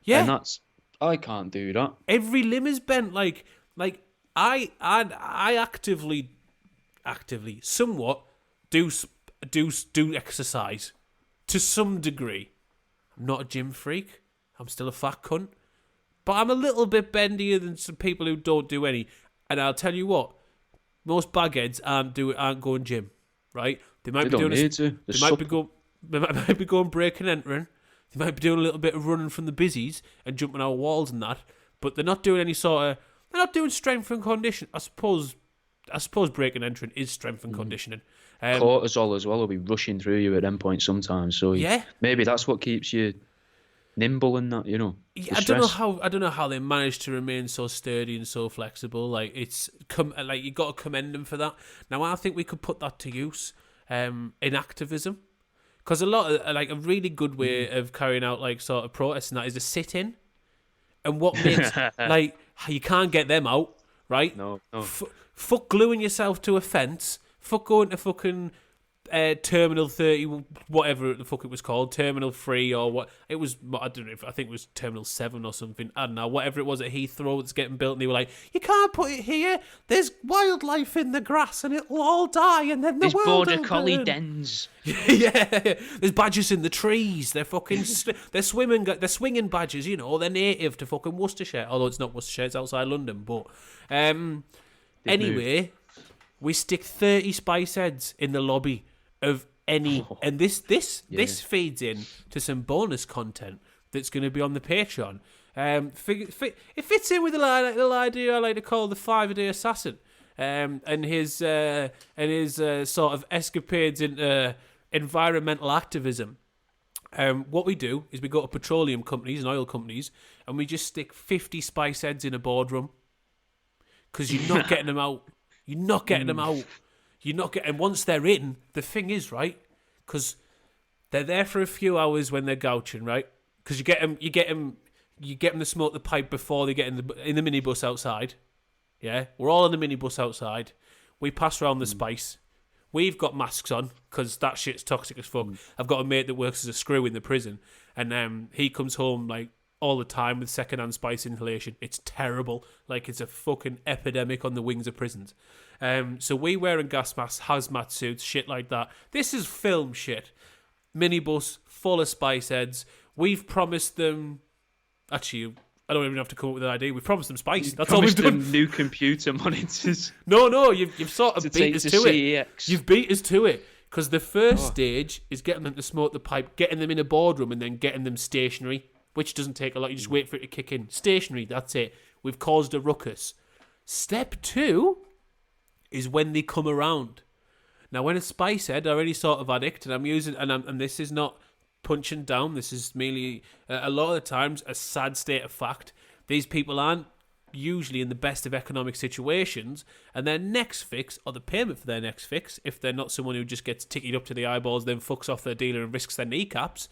Yeah. And I can't do that. Every limb is bent. Like I actively, somewhat, do exercise to some degree. I'm not a gym freak. I'm still a fat cunt. But I'm a little bit bendier than some people who don't do any. And I'll tell you what. Most bagheads aren't going gym, right? They might be going breaking and entering. They might be doing a little bit of running from the busies and jumping out walls and that, but they're not doing any they're not doing strength and conditioning. I suppose breaking and entering is strength and conditioning. Cortisol as well will be rushing through you at them points sometimes. So yeah, maybe that's what keeps you nimble and that, you know. Yeah, I don't know how they managed to remain so sturdy and so flexible. Like you got to commend them for that. Now I think we could put that to use in activism, because a lot of a really good way of carrying out like sort of protests and that is a sit in. And what makes like you can't get them out, right? No. Fuck gluing yourself to a fence. Fuck going to fucking Terminal 30, whatever the fuck it was called, Terminal 3 or what it was. I don't know. I think it was Terminal 7 or something. I don't know. Whatever it was at Heathrow that's getting built, and they were like, "You can't put it here. There's wildlife in the grass, and it'll all die, and then the world will burn." Border collie dens. Yeah, there's badgers in the trees. They're fucking. They're swimming. They're swinging badgers. You know, they're native to fucking Worcestershire. Although it's not Worcestershire, it's outside London. But anyway, we stick 30 spice heads in the lobby of any, and this feeds in to some bonus content that's going to be on the Patreon. It fits in with the little idea I like to call the 5-a-day assassin, and his sort of escapades into environmental activism. What we do is we go to petroleum companies and oil companies, and we just stick 50 spice heads in a boardroom, because you're not getting them out. You're not getting them out. You're not getting. Once they're in, the thing is, right? Because they're there for a few hours when they're gouching, right? Because you get them to smoke the pipe before they get in the minibus outside. Yeah, we're all in the minibus outside. We pass around the spice. We've got masks on because that shit's toxic as fuck. I've got a mate that works as a screw in the prison, and he comes home like all the time with secondhand spice inhalation. It's terrible. Like, it's a fucking epidemic on the wings of prisons. So we wearing gas masks, hazmat suits, shit like that. This is film shit. Minibus full of spice heads. We've promised them. Actually, I don't even have to come up with an idea. We've promised them spice. That's all we've done. Them new computer monitors. No, you've sort of beat us to it. CEX. You've beat us to it. Because the first stage is getting them to smoke the pipe, getting them in a boardroom, and then getting them stationary, which doesn't take a lot. You just wait for it to kick in. Stationary, that's it. We've caused a ruckus. Step 2 is when they come around. Now, when a spice head or any sort of addict, and I'm using, and this is not punching down, this is merely a lot of the times a sad state of fact. These people aren't usually in the best of economic situations, and their next fix, or the payment for their next fix, if they're not someone who just gets ticketed up to the eyeballs, then fucks off their dealer and risks their kneecaps,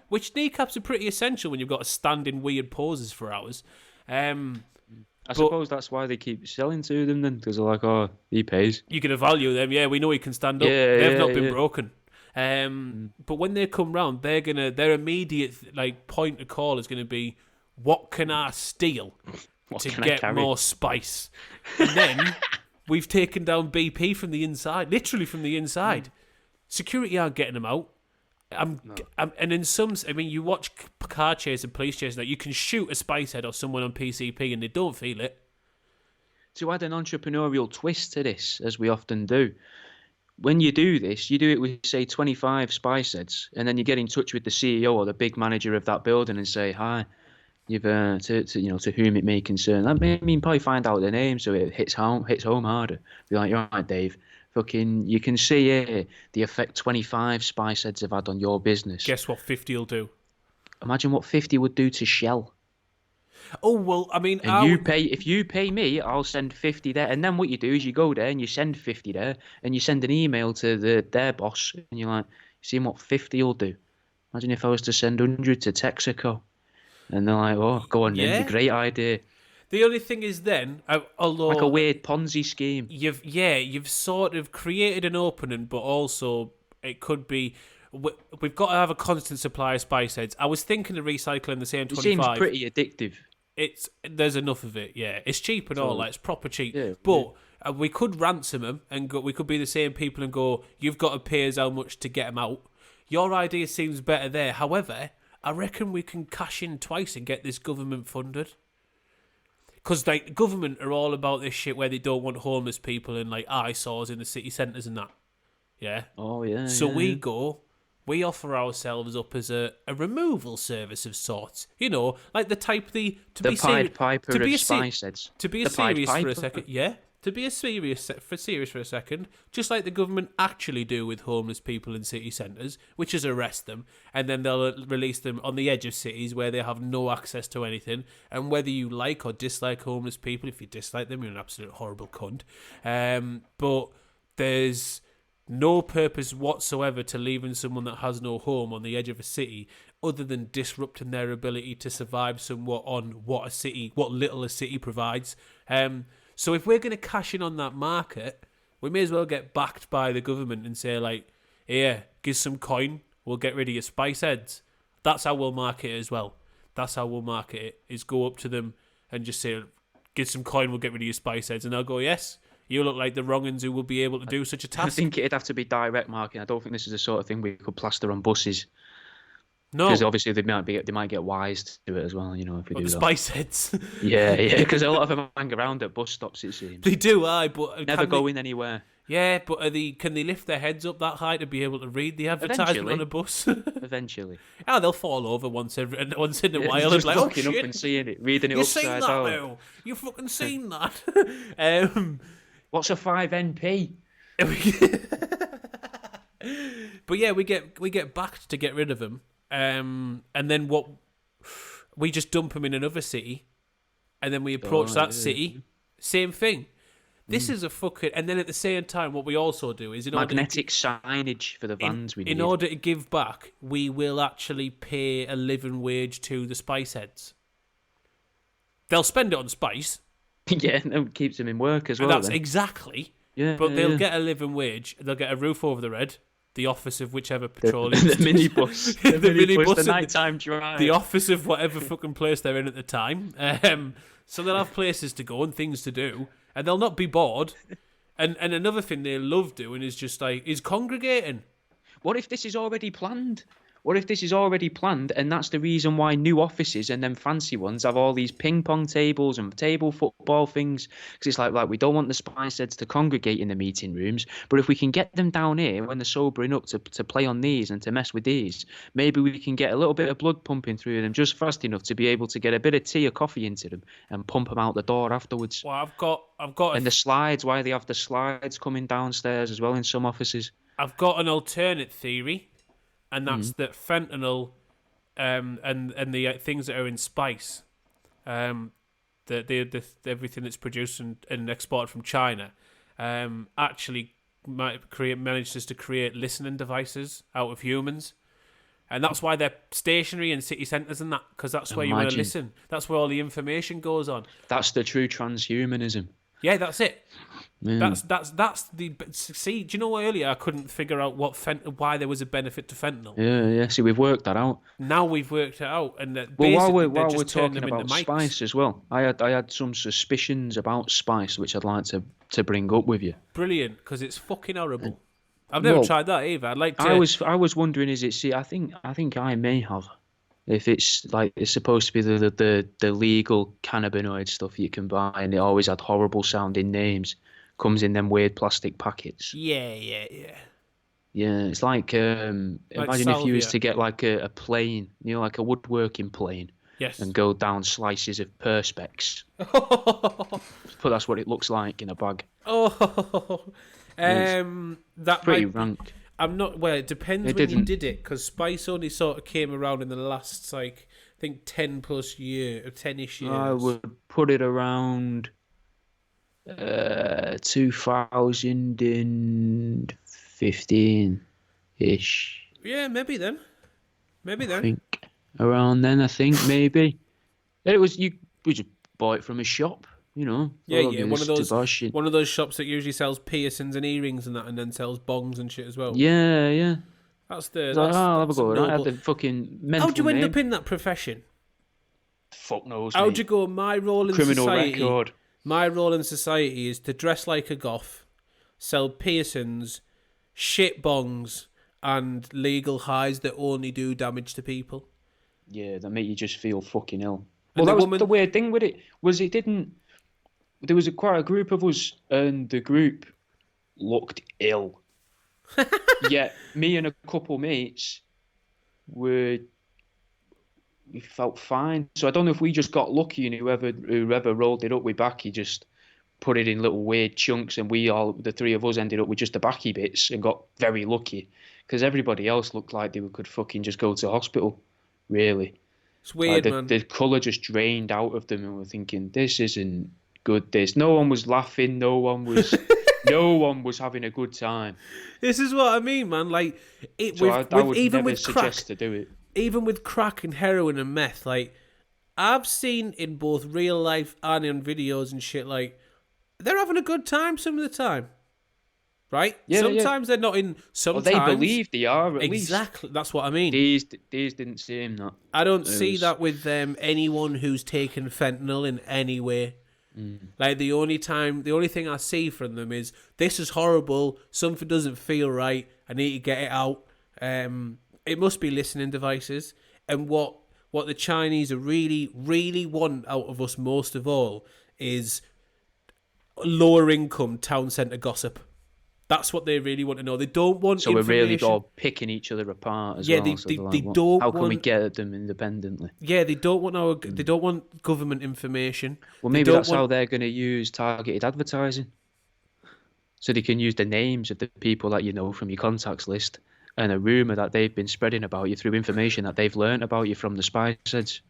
which kneecaps are pretty essential when you've got to stand in weird poses for hours. I suppose that's why they keep selling to them then, because they're like, oh, he pays. You can value them, yeah. We know he can stand up. They've not been broken. But when they come round, their immediate like point of call is gonna be, what can I steal to get more spice? And then we've taken down BP from the inside, literally from the inside. Security aren't getting them out. And in some, I mean, you watch car chase and police chase, now you can shoot a spice head or someone on PCP and they don't feel it. To add an entrepreneurial twist to this, as we often do, when you do this, you do it with, say, 25 spice heads, and then you get in touch with the CEO or the big manager of that building and say, hi, you've to whom it may concern. I mean, probably find out their name so it hits home harder. Be like, you're all right, Dave. Fucking, you can see the effect 25 spice heads have had on your business. Guess what 50 will do? Imagine what 50 would do to Shell. Oh, well, I mean... And if you pay me, I'll send 50 there. And then what you do is you go there and you send 50 there, and you send an email to their boss, and you're like, see what 50 will do? Imagine if I was to send 100 to Texaco. And they're like, oh, go on, then. Great idea. The only thing is then, although... Like a weird Ponzi scheme. You've sort of created an opening, but also it could be... We've got to have a constant supply of spice heads. I was thinking of recycling the same 25. It seems pretty addictive. There's enough of it, yeah. It's cheap and all, like, it's proper cheap. Yeah, but we could ransom them, and we could be the same people and go, you've got to pay us how much to get them out. Your idea seems better there. However, I reckon we can cash in twice and get this government funded. Because like government are all about this shit where they don't want homeless people in like eyesores in the city centres and that. Yeah. Oh yeah. So we offer ourselves up as a removal service of sorts. You know, like the type the Pied Piper of spice heads. To be serious for a second, yeah. To be serious for a second, just like the government actually do with homeless people in city centres, which is arrest them, and then they'll release them on the edge of cities where they have no access to anything. And whether you like or dislike homeless people, if you dislike them, you're an absolute horrible cunt. But there's no purpose whatsoever to leaving someone that has no home on the edge of a city other than disrupting their ability to survive somewhat on what little a city provides. So if we're going to cash in on that market, we may as well get backed by the government and say, like, here, give some coin, we'll get rid of your spice heads. That's how we'll market it as well. That's how we'll market it, is go up to them and just say, give some coin, we'll get rid of your spice heads. And they'll go, yes, you look like the wrong uns who will be able to do such a task. I think it'd have to be direct marketing. I don't think this is the sort of thing we could plaster on buses. No, because obviously they might get wise to it as well. You know, if we do that. Spice heads. Yeah, because a lot of them hang around at bus stops. It seems they do. But never going anywhere. Yeah, but can they lift their heads up that high to be able to read the advertisement on a bus? Eventually. Yeah, they'll fall over once in a while. Just and like, looking up and seeing it, reading it upside down. Now? You fucking seen that? What's a 5NP? But yeah, we get backed to get rid of them. And then we just dump them in another city, and then we approach that city. Same thing. This is a fucking... And then at the same time, what we also do is... Magnetic signage for the vans we need. In order to give back, we will actually pay a living wage to the spice heads. They'll spend it on spice. Yeah, and it keeps them in work as well. That's then. exactly. Yeah, But they'll get a living wage. They'll get a roof over their head. The office of whichever petroleum... the minibus. the minibus. The nighttime drive. The office of whatever fucking place they're in at the time. So they'll have places to go and things to do. And they'll not be bored. And another thing they love doing is just is congregating. What if this is already planned? What if this is already planned and that's the reason why new offices and then fancy ones have all these ping pong tables and table football things? Because it's like we don't want the spice heads to congregate in the meeting rooms, but if we can get them down here when they're sobering up to play on these and to mess with these, maybe we can get a little bit of blood pumping through them just fast enough to be able to get a bit of tea or coffee into them and pump them out the door afterwards. Well, I've got and the slides, why they have the slides coming downstairs as well in some offices. I've got an alternate theory. And that's that fentanyl and the things that are in spice, the everything that's produced and exported from China, actually manages to create listening devices out of humans. And that's why they're stationary in city centres and that, because that's where you want to listen. That's where all the information goes on. That's the true transhumanism. Yeah, that's it. Yeah. That's the... See, do you know earlier I couldn't figure out why there was a benefit to fentanyl? Yeah. See, we've worked that out. Now we've worked it out, and while we're talking about spice as well, I had some suspicions about spice which I'd like to bring up with you. Brilliant, because it's fucking horrible. I've never tried that either. I'd like to. I was wondering, is it? See, I think I may have. If it's supposed to be the legal cannabinoid stuff you can buy, and it always had horrible sounding names, comes in them weird plastic packets. Yeah. Yeah, it's like imagine salvia. if you was to get like a plane, like a woodworking plane, yes, and go down slices of perspex. But that's what it looks like in a bag. That pretty rank. I'm not. Well, it depends when you did it, because spice only sort of came around in the last, I think 10-ish years. I would put it around 2015-ish. Yeah, maybe then. I think around then. I think maybe it was we just bought it from a shop. Yeah. One of those shops that usually sells piercings and earrings and that, and then sells bongs and shit as well. Yeah. That's the. I'll have a go. I had the fucking mental. How'd you end up in that profession? Fuck knows. How'd you go? My role in criminal society. Record. My role in society is to dress like a goth, sell piercings, shit bongs, and legal highs that only do damage to people. Yeah, that make you just feel fucking ill. Well, that was the weird thing with it. It didn't. There was quite a group of us, and the group looked ill. Yet me and a couple mates we felt fine. So I don't know if we just got lucky, and whoever rolled it up with backy just put it in little weird chunks, and the three of us ended up with just the backy bits and got very lucky, because everybody else looked like they could fucking just go to hospital. Really, it's weird, man. The colour just drained out of them, and we're thinking, this isn't good. No one was laughing. No one was having a good time. This is what I mean, man. Like it. So I would even never with suggest crack, to do it. Even with crack and heroin and meth, like I've seen in both real life and in videos and shit, like they're having a good time some of the time. Right? Yeah, sometimes they're not in. Sometimes they believe they are. At exactly. That's what I mean. These didn't seem that. I don't see that with anyone who's taken fentanyl in any way. Like the only thing I see from them is, this is horrible. Something doesn't feel right. I need to get it out. It must be listening devices. And what the Chinese are really, really want out of us most of all is lower income town centre gossip. That's what they really want to know. They don't want. So we're really all picking each other apart as well. They don't. How can we get at them independently? Yeah, they don't want They don't want government information. Well, maybe that's how they're going to use targeted advertising. So they can use the names of the people that you know from your contacts list, and a rumor that they've been spreading about you through information that they've learnt about you from the spice heads.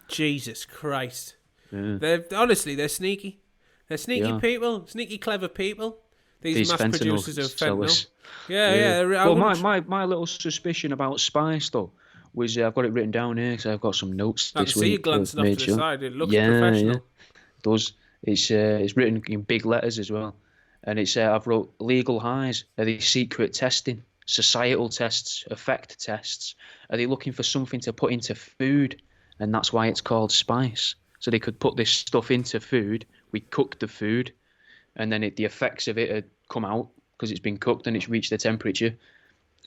Jesus Christ! Yeah. They're sneaky. They're sneaky Yeah. people, sneaky clever people. These mass fentanyl producers of fentanyl. sellers. Yeah. I Well, wouldn't- my little suspicion about Spice though was I've got it written down here because I've got some notes I can this see you week. glancing off to the side. It looks Yeah, professional. yeah. It does. It's written in big letters as well, and it's I've wrote legal highs. Are they secret testing, societal tests, effect tests? Are they looking for something to put into food, and that's why it's called spice? So they could put this stuff into food. We cook the food, and then the effects of it had come out because it's been cooked and it's reached the temperature,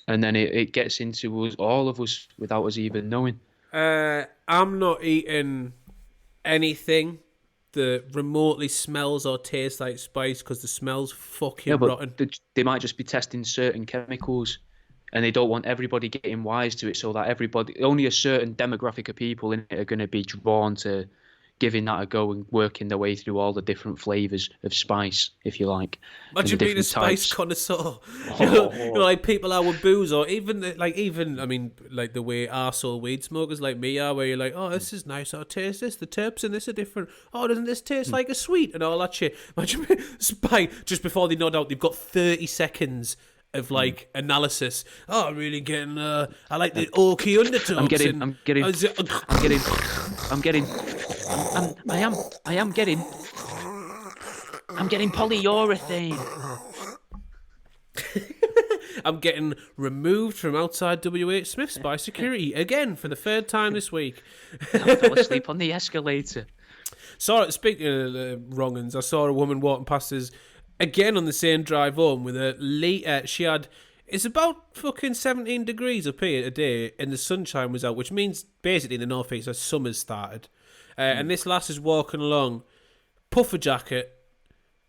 and then it gets into us, all of us, without us even knowing. I'm not eating anything that remotely smells or tastes like spice because the smell's fucking Yeah, but rotten. they might just be testing certain chemicals, and they don't want everybody getting wise to it, so that only a certain demographic of people in it are going to be drawn to giving that a go and working their way through all the different flavors of spice, if you like. Imagine and the being a different spice types. connoisseur. You know, like people are with booze, or even the way arsehole weed smokers like me are, where you're like, oh, this is nice, I'll taste this, the terps in this are different, oh, doesn't this taste like a sweet, and all that shit. Imagine spice, just before they nod out, they've got 30 seconds of like analysis. Oh, I'm really getting I like the oaky undertones. I'm getting polyurethane. I'm getting removed from outside WH Smith's by security again for the third time this week. I fell asleep on the escalator. Speaking of wrong uns, I saw a woman walking past us again on the same drive home with a litre. It's about fucking 17 degrees up here today, and the sunshine was out, which means basically in the northeast, summer's started. And this lass is walking along, puffer jacket,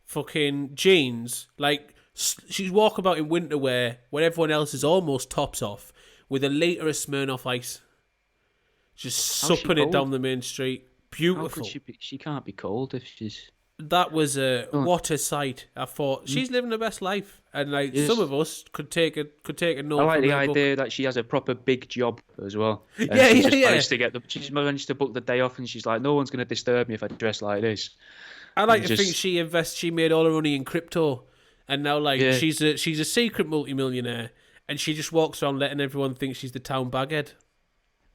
fucking jeans, like she's walking about in winter wear when everyone else is almost tops off, with a litre of Smirnoff Ice, just supping it down the main street. Beautiful. How could she be? She can't be cold if she's. That was what a sight. I thought she's living the best life, and like Yes. some of us could take a note. I like from the her book. idea that she has a proper big job as well. And Yeah, she's just yeah. she's managed to book the day off, and she's like, no one's going to disturb me if I dress like this. I like and to just- think she made all her money in crypto, and now like Yeah. she's a secret multimillionaire, and she just walks around letting everyone think she's the town baghead.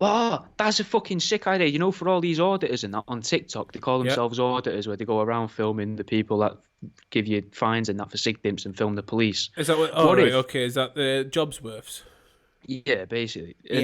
Oh, that's a fucking sick idea. You know, for all these auditors and that on TikTok, they call themselves auditors, where they go around filming the people that give you fines and that for sick dimps and film the police. Is that what? Oh, What right, if- okay. Is that the Jobsworths? Yeah, basically. Yeah.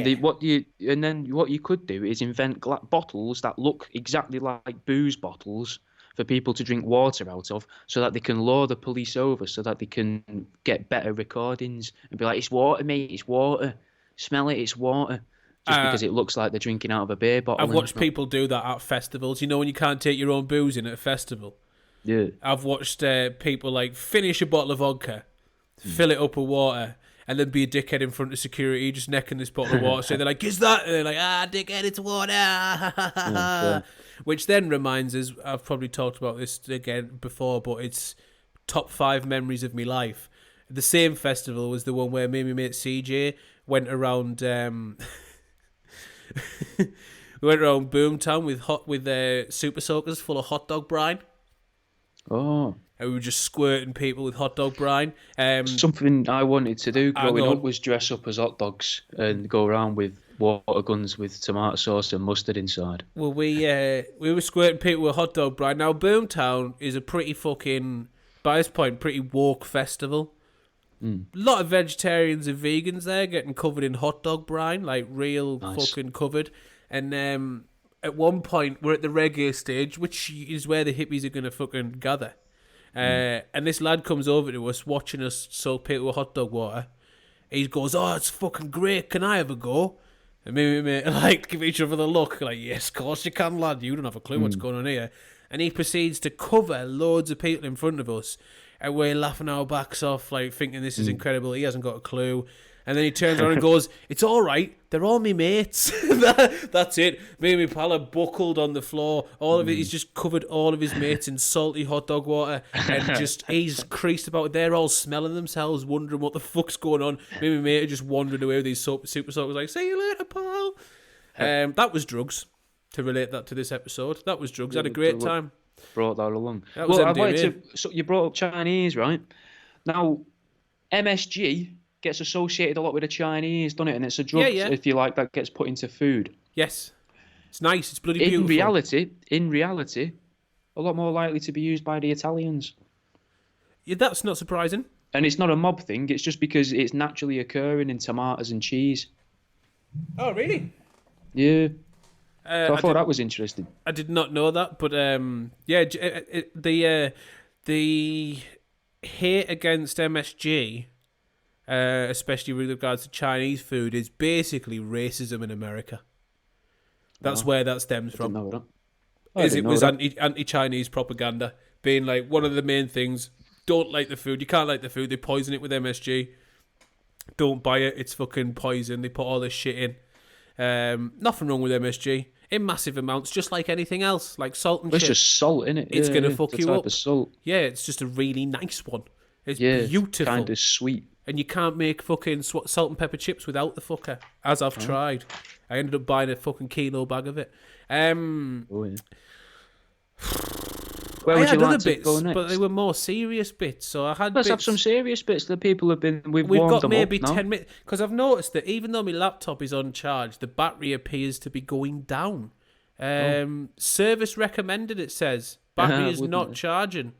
And then what you could do is invent bottles that look exactly like booze bottles for people to drink water out of, so that they can lure the police over, so that they can get better recordings and be like, "It's water, mate. It's water. Smell it. It's water." Just because it looks like they're drinking out of a beer bottle. I've and watched it's not. people do that at festivals. You know when you can't take your own booze in at a festival. Yeah. I've watched people like finish a bottle of vodka, fill it up with water, and then be a dickhead in front of security, just necking this bottle of water. So they're like, "Is that?" And they're like, dickhead, it's water." sure. Which then reminds us, I've probably talked about this again before, but it's top 5 memories of my life. The same festival was the one where me and my mate CJ went around. We went around Boomtown with super soakers full of hot dog brine. Oh. And we were just squirting people with hot dog brine. Something I wanted to do growing go up on. was dress up as hot dogs and go around with water guns with tomato sauce and mustard inside. Well, we were squirting people with hot dog brine. Now, Boomtown is a pretty fucking, by this point, pretty woke festival. A lot of vegetarians and vegans there getting covered in hot dog brine, like real fucking covered. And at one point, we're at the reggae stage, which is where the hippies are going to fucking gather. And this lad comes over to us, watching us soak people with hot dog water. He goes, "Oh, it's fucking great. Can I have a go?" And me and my mate like give each other the look, like, "Yes, of course you can, lad. You don't have a clue what's going on here." And he proceeds to cover loads of people in front of us, and we're laughing our backs off, like thinking this is incredible. He hasn't got a clue. And then he turns around and goes, "It's all right. They're all me mates." That's it. Me and my pal are buckled on the floor. All of it. He's just covered all of his mates in salty hot dog water, and just he's creased about. They're all smelling themselves, wondering what the fuck's going on. Me and my mate are just wandering away with these super soakers, like, "See you later, pal." That was drugs. To relate that to this episode, that was drugs. I had a great time. brought that along. That was Well, I'd MDMA. like to. So you brought up Chinese, right? Now, MSG gets associated a lot with the Chinese, doesn't it? And it's a drug, Yeah. if you like, that gets put into food. Yes. It's nice. It's bloody beautiful. In reality, a lot more likely to be used by the Italians. Yeah, that's not surprising. And it's not a mob thing. It's just because it's naturally occurring in tomatoes and cheese. Oh, really? Yeah. So I thought did- that was interesting. I did not know that, but the hate against MSG, especially with regards to Chinese food, is basically racism in America. That's where that stems Didn't from. know that. It was anti-Chinese propaganda, being like one of the main things. Don't like the food. You can't like the food. They poison it with MSG. Don't buy it. It's fucking poison. They put all this shit in. Nothing wrong with MSG in massive amounts, just like anything else, like salt and It's shit. just salt, innit? It's gonna fuck it's a you type up. Of salt. Yeah, it's just a really nice one. It's Yeah, beautiful. kind of sweet. And you can't make fucking salt and pepper chips without the fucker, as I've tried. I ended up buying a fucking kilo bag of it. Oh, yeah. Where I would you had like other to bits, go next? but they were more serious bits. So I had Let's have bits. some serious bits that people have been. We've We've warmed got them maybe up now. 10 minutes. Because I've noticed that even though my laptop is on charge, the battery appears to be going down. Service recommended, it says. Battery is Wouldn't not it? charging.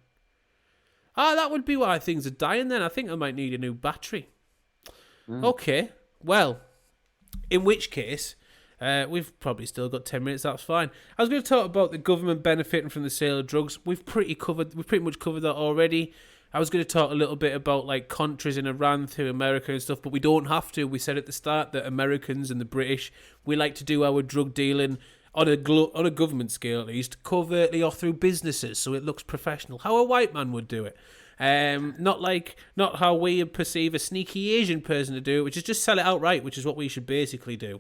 That would be why things are dying then. I think I might need a new battery. Okay, well, in which case, we've probably still got 10 minutes, that's fine. I was going to talk about the government benefiting from the sale of drugs. We've pretty much covered that already. I was going to talk a little bit about like Contras in Iran through America and stuff, but we don't have to. We said at the start that Americans and the British, we like to do our drug dealing on a government scale at least, covertly or through businesses, so it looks professional. How a white man would do it. Not how we perceive a sneaky Asian person to do it, which is just sell it outright, which is what we should basically do.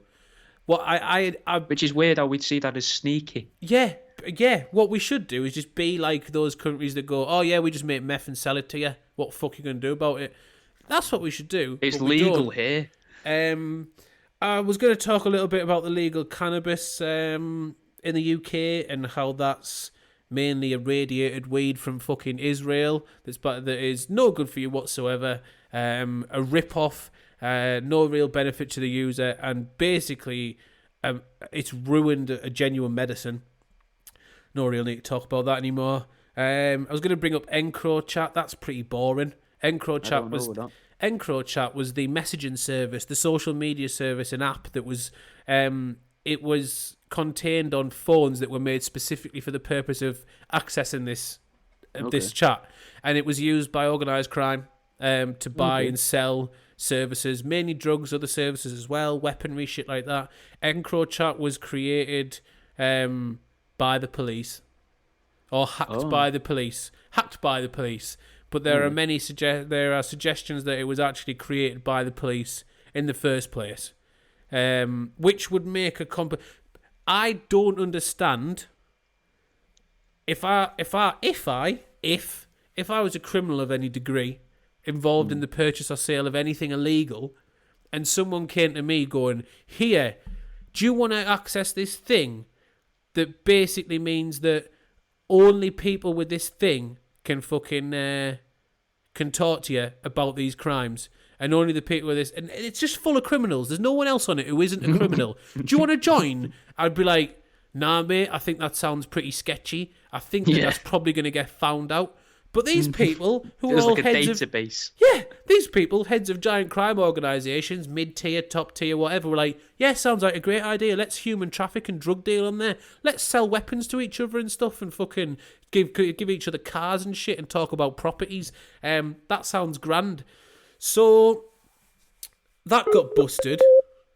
What I Which is weird how we'd see that as sneaky. yeah. What we should do is just be like those countries that go, oh yeah, we just make meth and sell it to you. What the fuck are you gonna do about it? That's what we should do. It's but we legal don't. here. I was going to talk a little bit about the legal cannabis in the UK and how that's mainly irradiated weed from fucking Israel that is no good for you whatsoever, a rip-off, no real benefit to the user, and basically it's ruined a genuine medicine. No real need to talk about that anymore. I was going to bring up EncroChat. That's pretty boring. EncroChat was the messaging service, the social media service and app that was it was contained on phones that were made specifically for the purpose of accessing this chat, and it was used by organised crime to buy and sell services, mainly drugs, other services as well, weaponry, shit like that. EncroChat was created by the police, or hacked by the police. But there are many suggestions that it was actually created by the police in the first place, which would make I don't understand. If I was a criminal of any degree involved in the purchase or sale of anything illegal, and someone came to me going, "Here, do you want to access this thing that basically means that only people with this thing can fucking can talk to you about these crimes, and only the people with this, and it's just full of criminals. There's no one else on it who isn't a criminal. Do you want to join?" I'd be like, "Nah, mate. I think that sounds pretty sketchy. I think that's probably going to get found out." But these people who are all like a heads database. these people, heads of giant crime organisations, mid-tier, top-tier, whatever, were like, "Yeah, sounds like a great idea. Let's human traffic and drug deal on there. Let's sell weapons to each other and stuff and fucking give each other cars and shit and talk about properties. That sounds grand." So that got busted.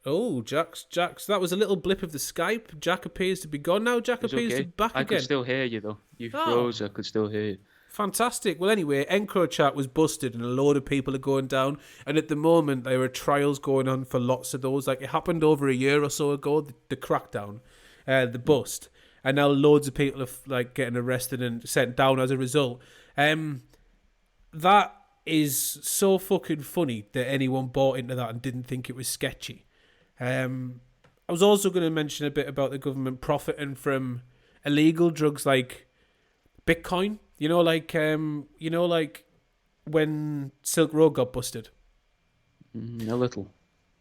Oh, Jax, that was a little blip of the Skype. Jack appears to be gone now. Jack appears to be back I again. could still hear you though. You froze. I could still hear you. Fantastic. Well, anyway, EncroChat was busted and a load of people are going down. And at the moment, there are trials going on for lots of those. Like, it happened over a year or so ago, the crackdown, the bust. And now loads of people are, like, getting arrested and sent down as a result. That is so fucking funny that anyone bought into that and didn't think it was sketchy. I was also going to mention a bit about the government profiting from illegal drugs like Bitcoin. Like when Silk Road got busted. A little.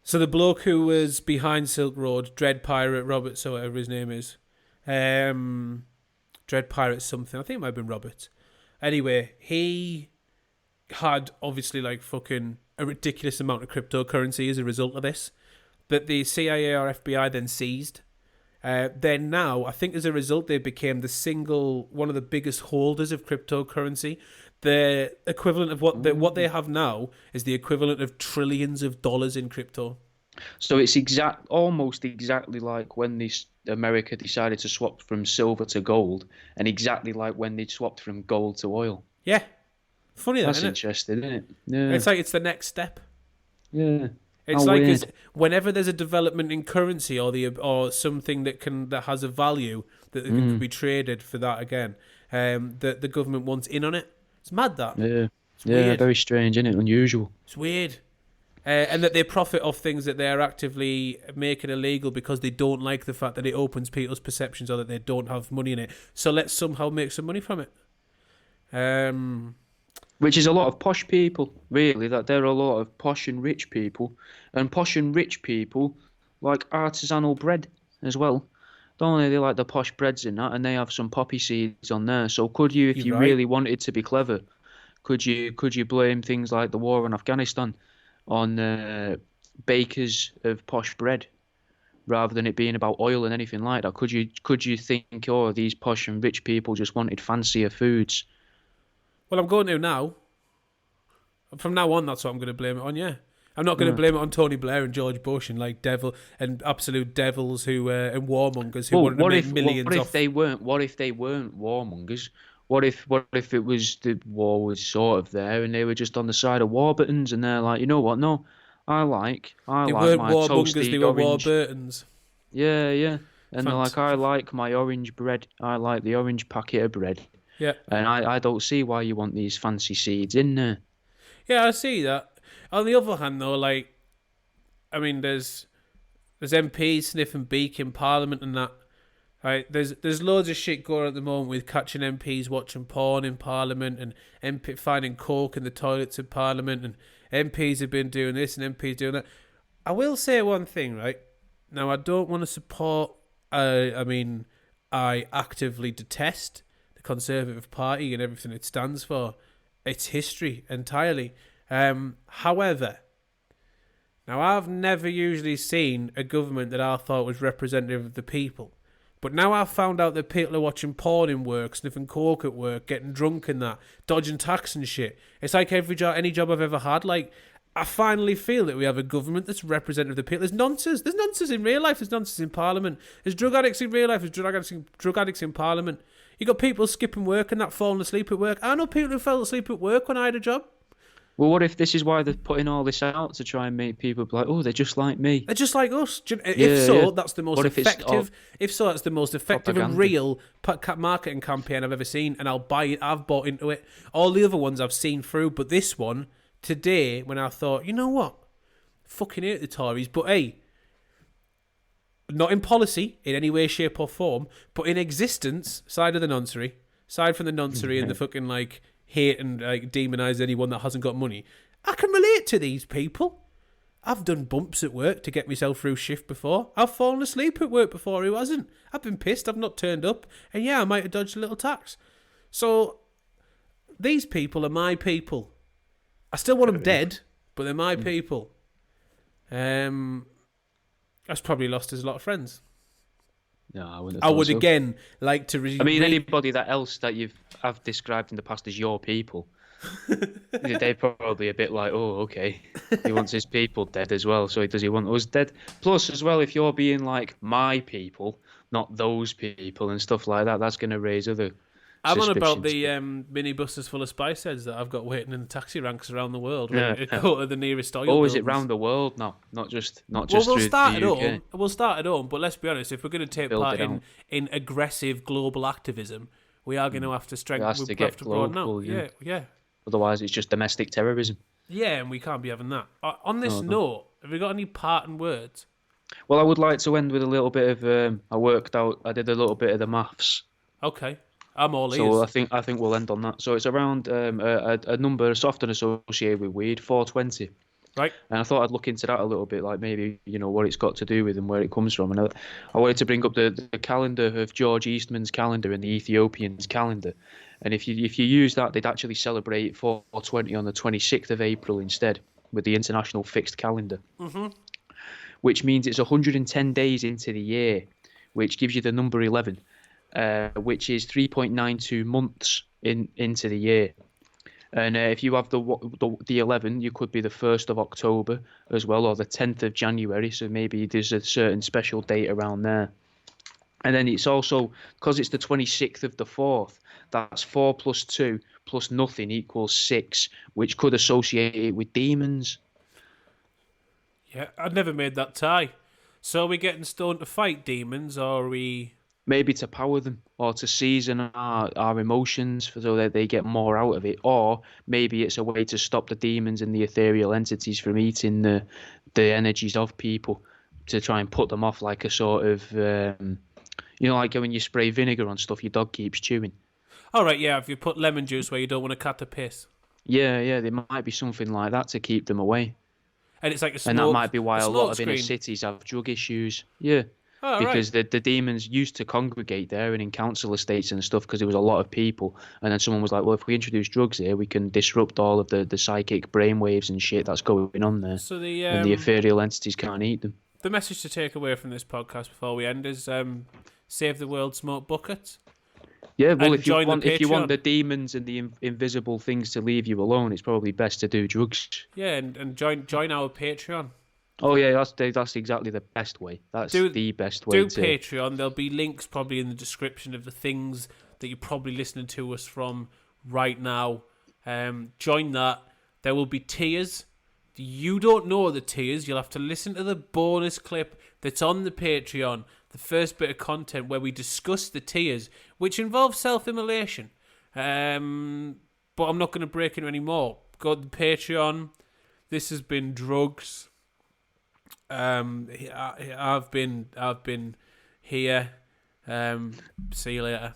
So the bloke who was behind Silk Road, Dread Pirate Roberts, or whatever his name is, Dread Pirate something. I think it might have been Roberts. Anyway, he had obviously like fucking a ridiculous amount of cryptocurrency as a result of this, that the CIA or FBI then seized. Then now, I think as a result, they became one of the biggest holders of cryptocurrency. The equivalent of what they have now is the equivalent of trillions of dollars in crypto. So it's almost exactly like when America decided to swap from silver to gold, and exactly like when they swapped from gold to oil. Yeah, funny that, That's isn't interesting, isn't it? Yeah. It's like it's the next step. Yeah. It's whenever there's a development in currency or something that has a value that could be traded for that again, that the government wants in on it. It's mad that. Yeah. It's weird. Very strange, isn't it? Unusual. It's weird. And that they profit off things that they're actively making illegal because they don't like the fact that it opens people's perceptions or that they don't have money in it. So let's somehow make some money from it. Which is a lot of posh people, really. That there are a lot of posh and rich people. And posh and rich people like artisanal bread as well. Not only they like the posh breads in that, and they have some poppy seeds on there. So could you, if you really wanted to be clever, could you blame things like the war in Afghanistan on bakers of posh bread, rather than it being about oil and anything like that? Could you think, oh, these posh and rich people just wanted fancier foods? Well, I'm going to now. From now on, that's what I'm going to blame it on. Yeah, I'm not going to blame it on Tony Blair and George Bush and like absolute devils who and warmongers who wanted to make millions. What if they weren't warmongers? What if it was the war was sort of there and they were just on the side of Warburtons and they're like, you know what? No, I like my toasty they were orange. Warburtons. Yeah. And they're like, I like my orange bread. I like the orange packet of bread. Yeah. And I don't see why you want these fancy seeds in there. Yeah, I see that. On the other hand, though, like, I mean, there's MPs sniffing beak in Parliament and that. Right? There's loads of shit going on at the moment with catching MPs watching porn in Parliament and finding coke in the toilets in Parliament, and MPs have been doing this and MPs doing that. I will say one thing, right? Now, I don't want to support. I actively detest the Conservative Party and everything it stands for. Its history entirely. However, now I've never usually seen a government that I thought was representative of the people. But now I've found out that people are watching porn in work, sniffing coke at work, getting drunk and that, dodging tax and shit. It's like any job I've ever had. Like, I finally feel that we have a government that's representative of the people. There's nonsense. There's nonsense in real life. There's nonsense in Parliament. There's drug addicts in real life. There's drug addicts in Parliament. You got people skipping work and that, falling asleep at work. I know people who fell asleep at work when I had a job. Well, what if this is why they're putting all this out to try and make people be like, oh, they're just like me. They're just like us. If so, that's the most effective. If so, that's the most effective and real marketing campaign I've ever seen, and I'll buy it. I've bought into it. All the other ones I've seen through, but this one today, when I thought, you know what, fucking hate the Tories, but hey, not in policy in any way, shape, or form, but in existence, side from the noncery and the fucking like hate and like demonize anyone that hasn't got money. I can relate to these people. I've done bumps at work to get myself through shift before. I've fallen asleep at work before. Who hasn't? I've been pissed. I've not turned up, and yeah, I might have dodged a little tax. So these people are my people. I still want them dead, but they're my people. I've probably lost us a lot of friends. No, I wouldn't. I would again like to. Anybody else that I've described in the past as your people, they're probably a bit like, oh, okay, he wants his people dead as well. So does he want us dead? Plus, as well, if you're being like my people, not those people and stuff like that, that's going to raise other. I'm on about the minibuses full of spice heads that I've got waiting in the taxi ranks around the world. Ready to go to the nearest oil. Oh, is it round the world now? Not just. Well, we'll start at home. We'll start at home, but let's be honest. If we're going to take part in aggressive global activism, we are going to have to strengthen. We have to broaden out. Yeah. Otherwise, it's just domestic terrorism. Yeah, and we can't be having that. On this note, have we got any parting words? Well, I would like to end with a little bit of. I did a little bit of the maths. Okay. I'm all So ears. I think we'll end on that. So it's around a number often associated with weed, 420. Right. And I thought I'd look into that a little bit, like maybe what it's got to do with and where it comes from. And I wanted to bring up the calendar of George Eastman's calendar and the Ethiopians' calendar. And if you use that, they'd actually celebrate 420 on the 26th of April instead, with the international fixed calendar. Mm-hmm. Which means it's 110 days into the year, which gives you the number 11, which is 3.92 months into the year. And if you have the 11, you could be the 1st of October as well, or the 10th of January. So maybe there's a certain special date around there. And then it's also, because it's the 26th of the 4th, that's 4 plus 2 plus nothing equals 6, which could associate it with demons. Yeah, I'd never made that tie. So are we getting stoned to fight demons, or are we... Maybe to power them or to season our emotions so that they get more out of it. Or maybe it's a way to stop the demons and the ethereal entities from eating the energies of people, to try and put them off, like a sort of, like when you spray vinegar on stuff your dog keeps chewing. All right, yeah, if you put lemon juice where you don't want a cat to piss. Yeah, there might be something like that to keep them away. And it's like a smoke, And that might be why a lot of inner screen. cities have drug issues. Yeah. Oh, Because right. the demons used to congregate there and in council estates and stuff, because there was a lot of people. And then someone was like, well, if we introduce drugs here, we can disrupt all of the psychic brainwaves and shit that's going on there. So And the ethereal entities can't eat them. the message to take away from this podcast before we end is save the world, smoke buckets. Yeah, well, And if you join the want Patreon. the demons and the invisible things to leave you alone, it's probably best to do drugs. Yeah, and join our Patreon. Oh yeah, that's exactly the best way. That's the best way Do to. Patreon. There'll be links probably in the description of the things that you're probably listening to us from right now. Join that. There will be tiers. You don't know the tiers. You'll have to listen to the bonus clip that's on the Patreon, the first bit of content where we discuss the tiers, which involves self-immolation. But I'm not going to break into any more. Go to the Patreon. This has been Drugs. I've been here. See you later.